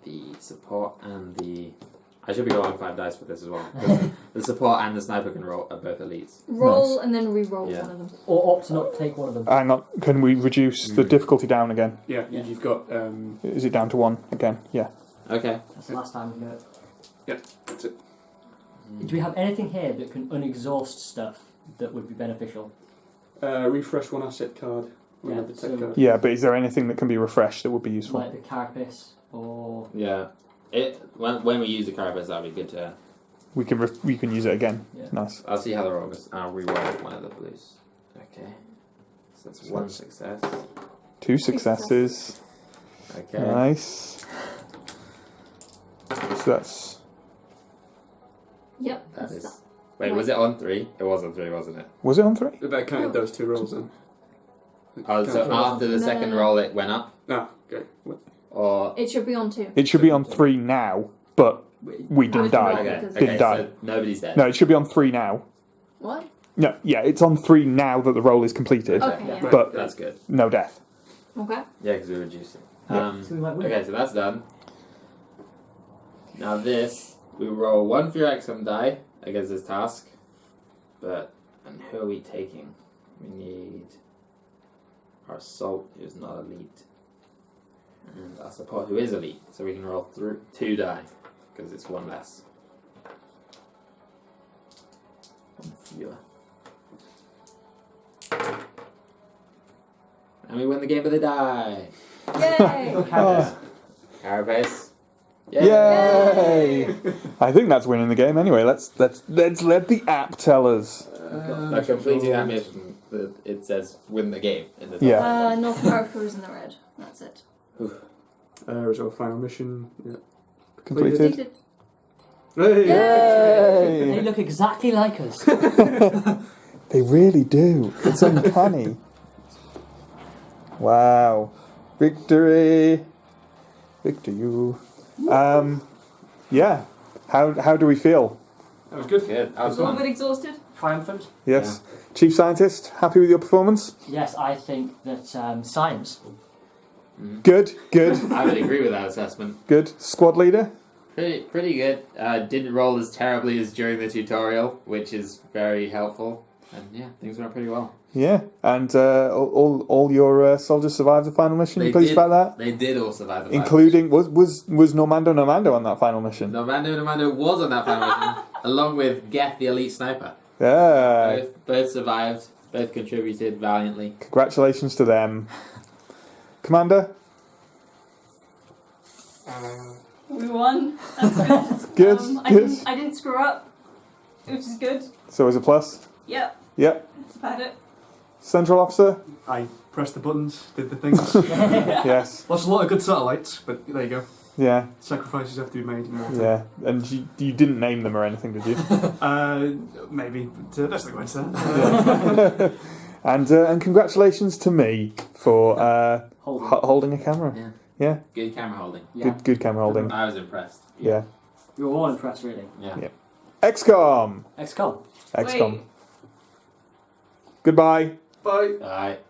the support and the... I should be rolling 5 dice for this as well. 'Cause the support and the sniper can roll are both elites. Roll Nice. and then re-roll Yeah. one of them. Or opt to not take one of them. Hang on. Can we reduce the difficulty down again? Yeah, Yeah. you've got. Is it down to 1 again? Yeah. Okay. That's the last time we do it. Yeah, that's it. Do we have anything here that can unexhaust stuff that would be beneficial? Refresh 1 asset card. Yeah, The tech so- card. Yeah, but is there anything that can be refreshed that would be useful? Like the carapace or... Yeah. When we use the carapace, that'd be good to... We can use it again. Yeah. Nice. I'll see how the roll goes. I'll re-roll one of the blues. Okay. So that's 1 success. 2 successes. Okay. Nice. So that's Yep. That that's is... Wait, was it on 3? It was on 3, wasn't it? was it on 3? I bet counted those 2 rolls then. Oh, so after the second No. roll it went up? Ah, okay. Or... It should be on 2. It should be on 3 now, but we didn't die. Okay, Because- Didn't okay, die. so nobody's dead. No, it should be on 3 now. What? No, yeah, it's on 3 now that the roll is completed, Okay, yeah. but That's good. no death. Okay. Yeah, because we reduced it. Yeah. So we might win. Okay, so that's done. Now this, we roll 1 for your XCOM die against this task. But, and who are we taking? We need our assault, who's not elite. And our support, who is elite. So we can roll through 2 die, because it's 1 less. 1 fewer. And we win the game with a die. Yay! Carapace. Carapace. Yay! I think that's winning the game anyway. Let's let the app tell us. By completing that mission, it says win the game in the top. Yeah. North America is in the red. That's it. Result final mission. Yeah. Completed. Completed. Hey! They Yay! look exactly like us. They really do. It's uncanny. Wow. Victory. Victory. Yeah. How do we feel? That was good. Good. That was A little fun. bit exhausted. Triumphant. Yes. Chief Scientist, happy with your performance? Yes, I think that science. Good, good, I would agree with that assessment. good. Squad leader? Pretty good. Didn't roll as terribly as during the tutorial, which is very helpful. And yeah, things went pretty well. Yeah. And all your soldiers survived the final mission. They Pleased did. about that? They did all survive the final Including, was Normando on that final mission? Normando was on that final mission, along with Geth, the elite sniper. Yeah. Both survived, both contributed valiantly. Congratulations to them. Commander? We won. That's good. Good, I good. didn't screw up, which is good. So as a plus? Yep. Yep. That's about it. Central Officer? I pressed the buttons, did the things. Yes. Lost a lot of good satellites, but there you go. Yeah. Sacrifices have to be made. Yeah. And you didn't name them or anything, did you? Maybe, but let's not go into that. And congratulations to me for Holding. holding a camera. Yeah. Yeah. Good camera holding. Yeah. Good camera holding. I was impressed. Yeah. We were all impressed, really. Yeah. Yeah. XCOM. XCOM. XCOM. Wait. Goodbye. Bye. Alright.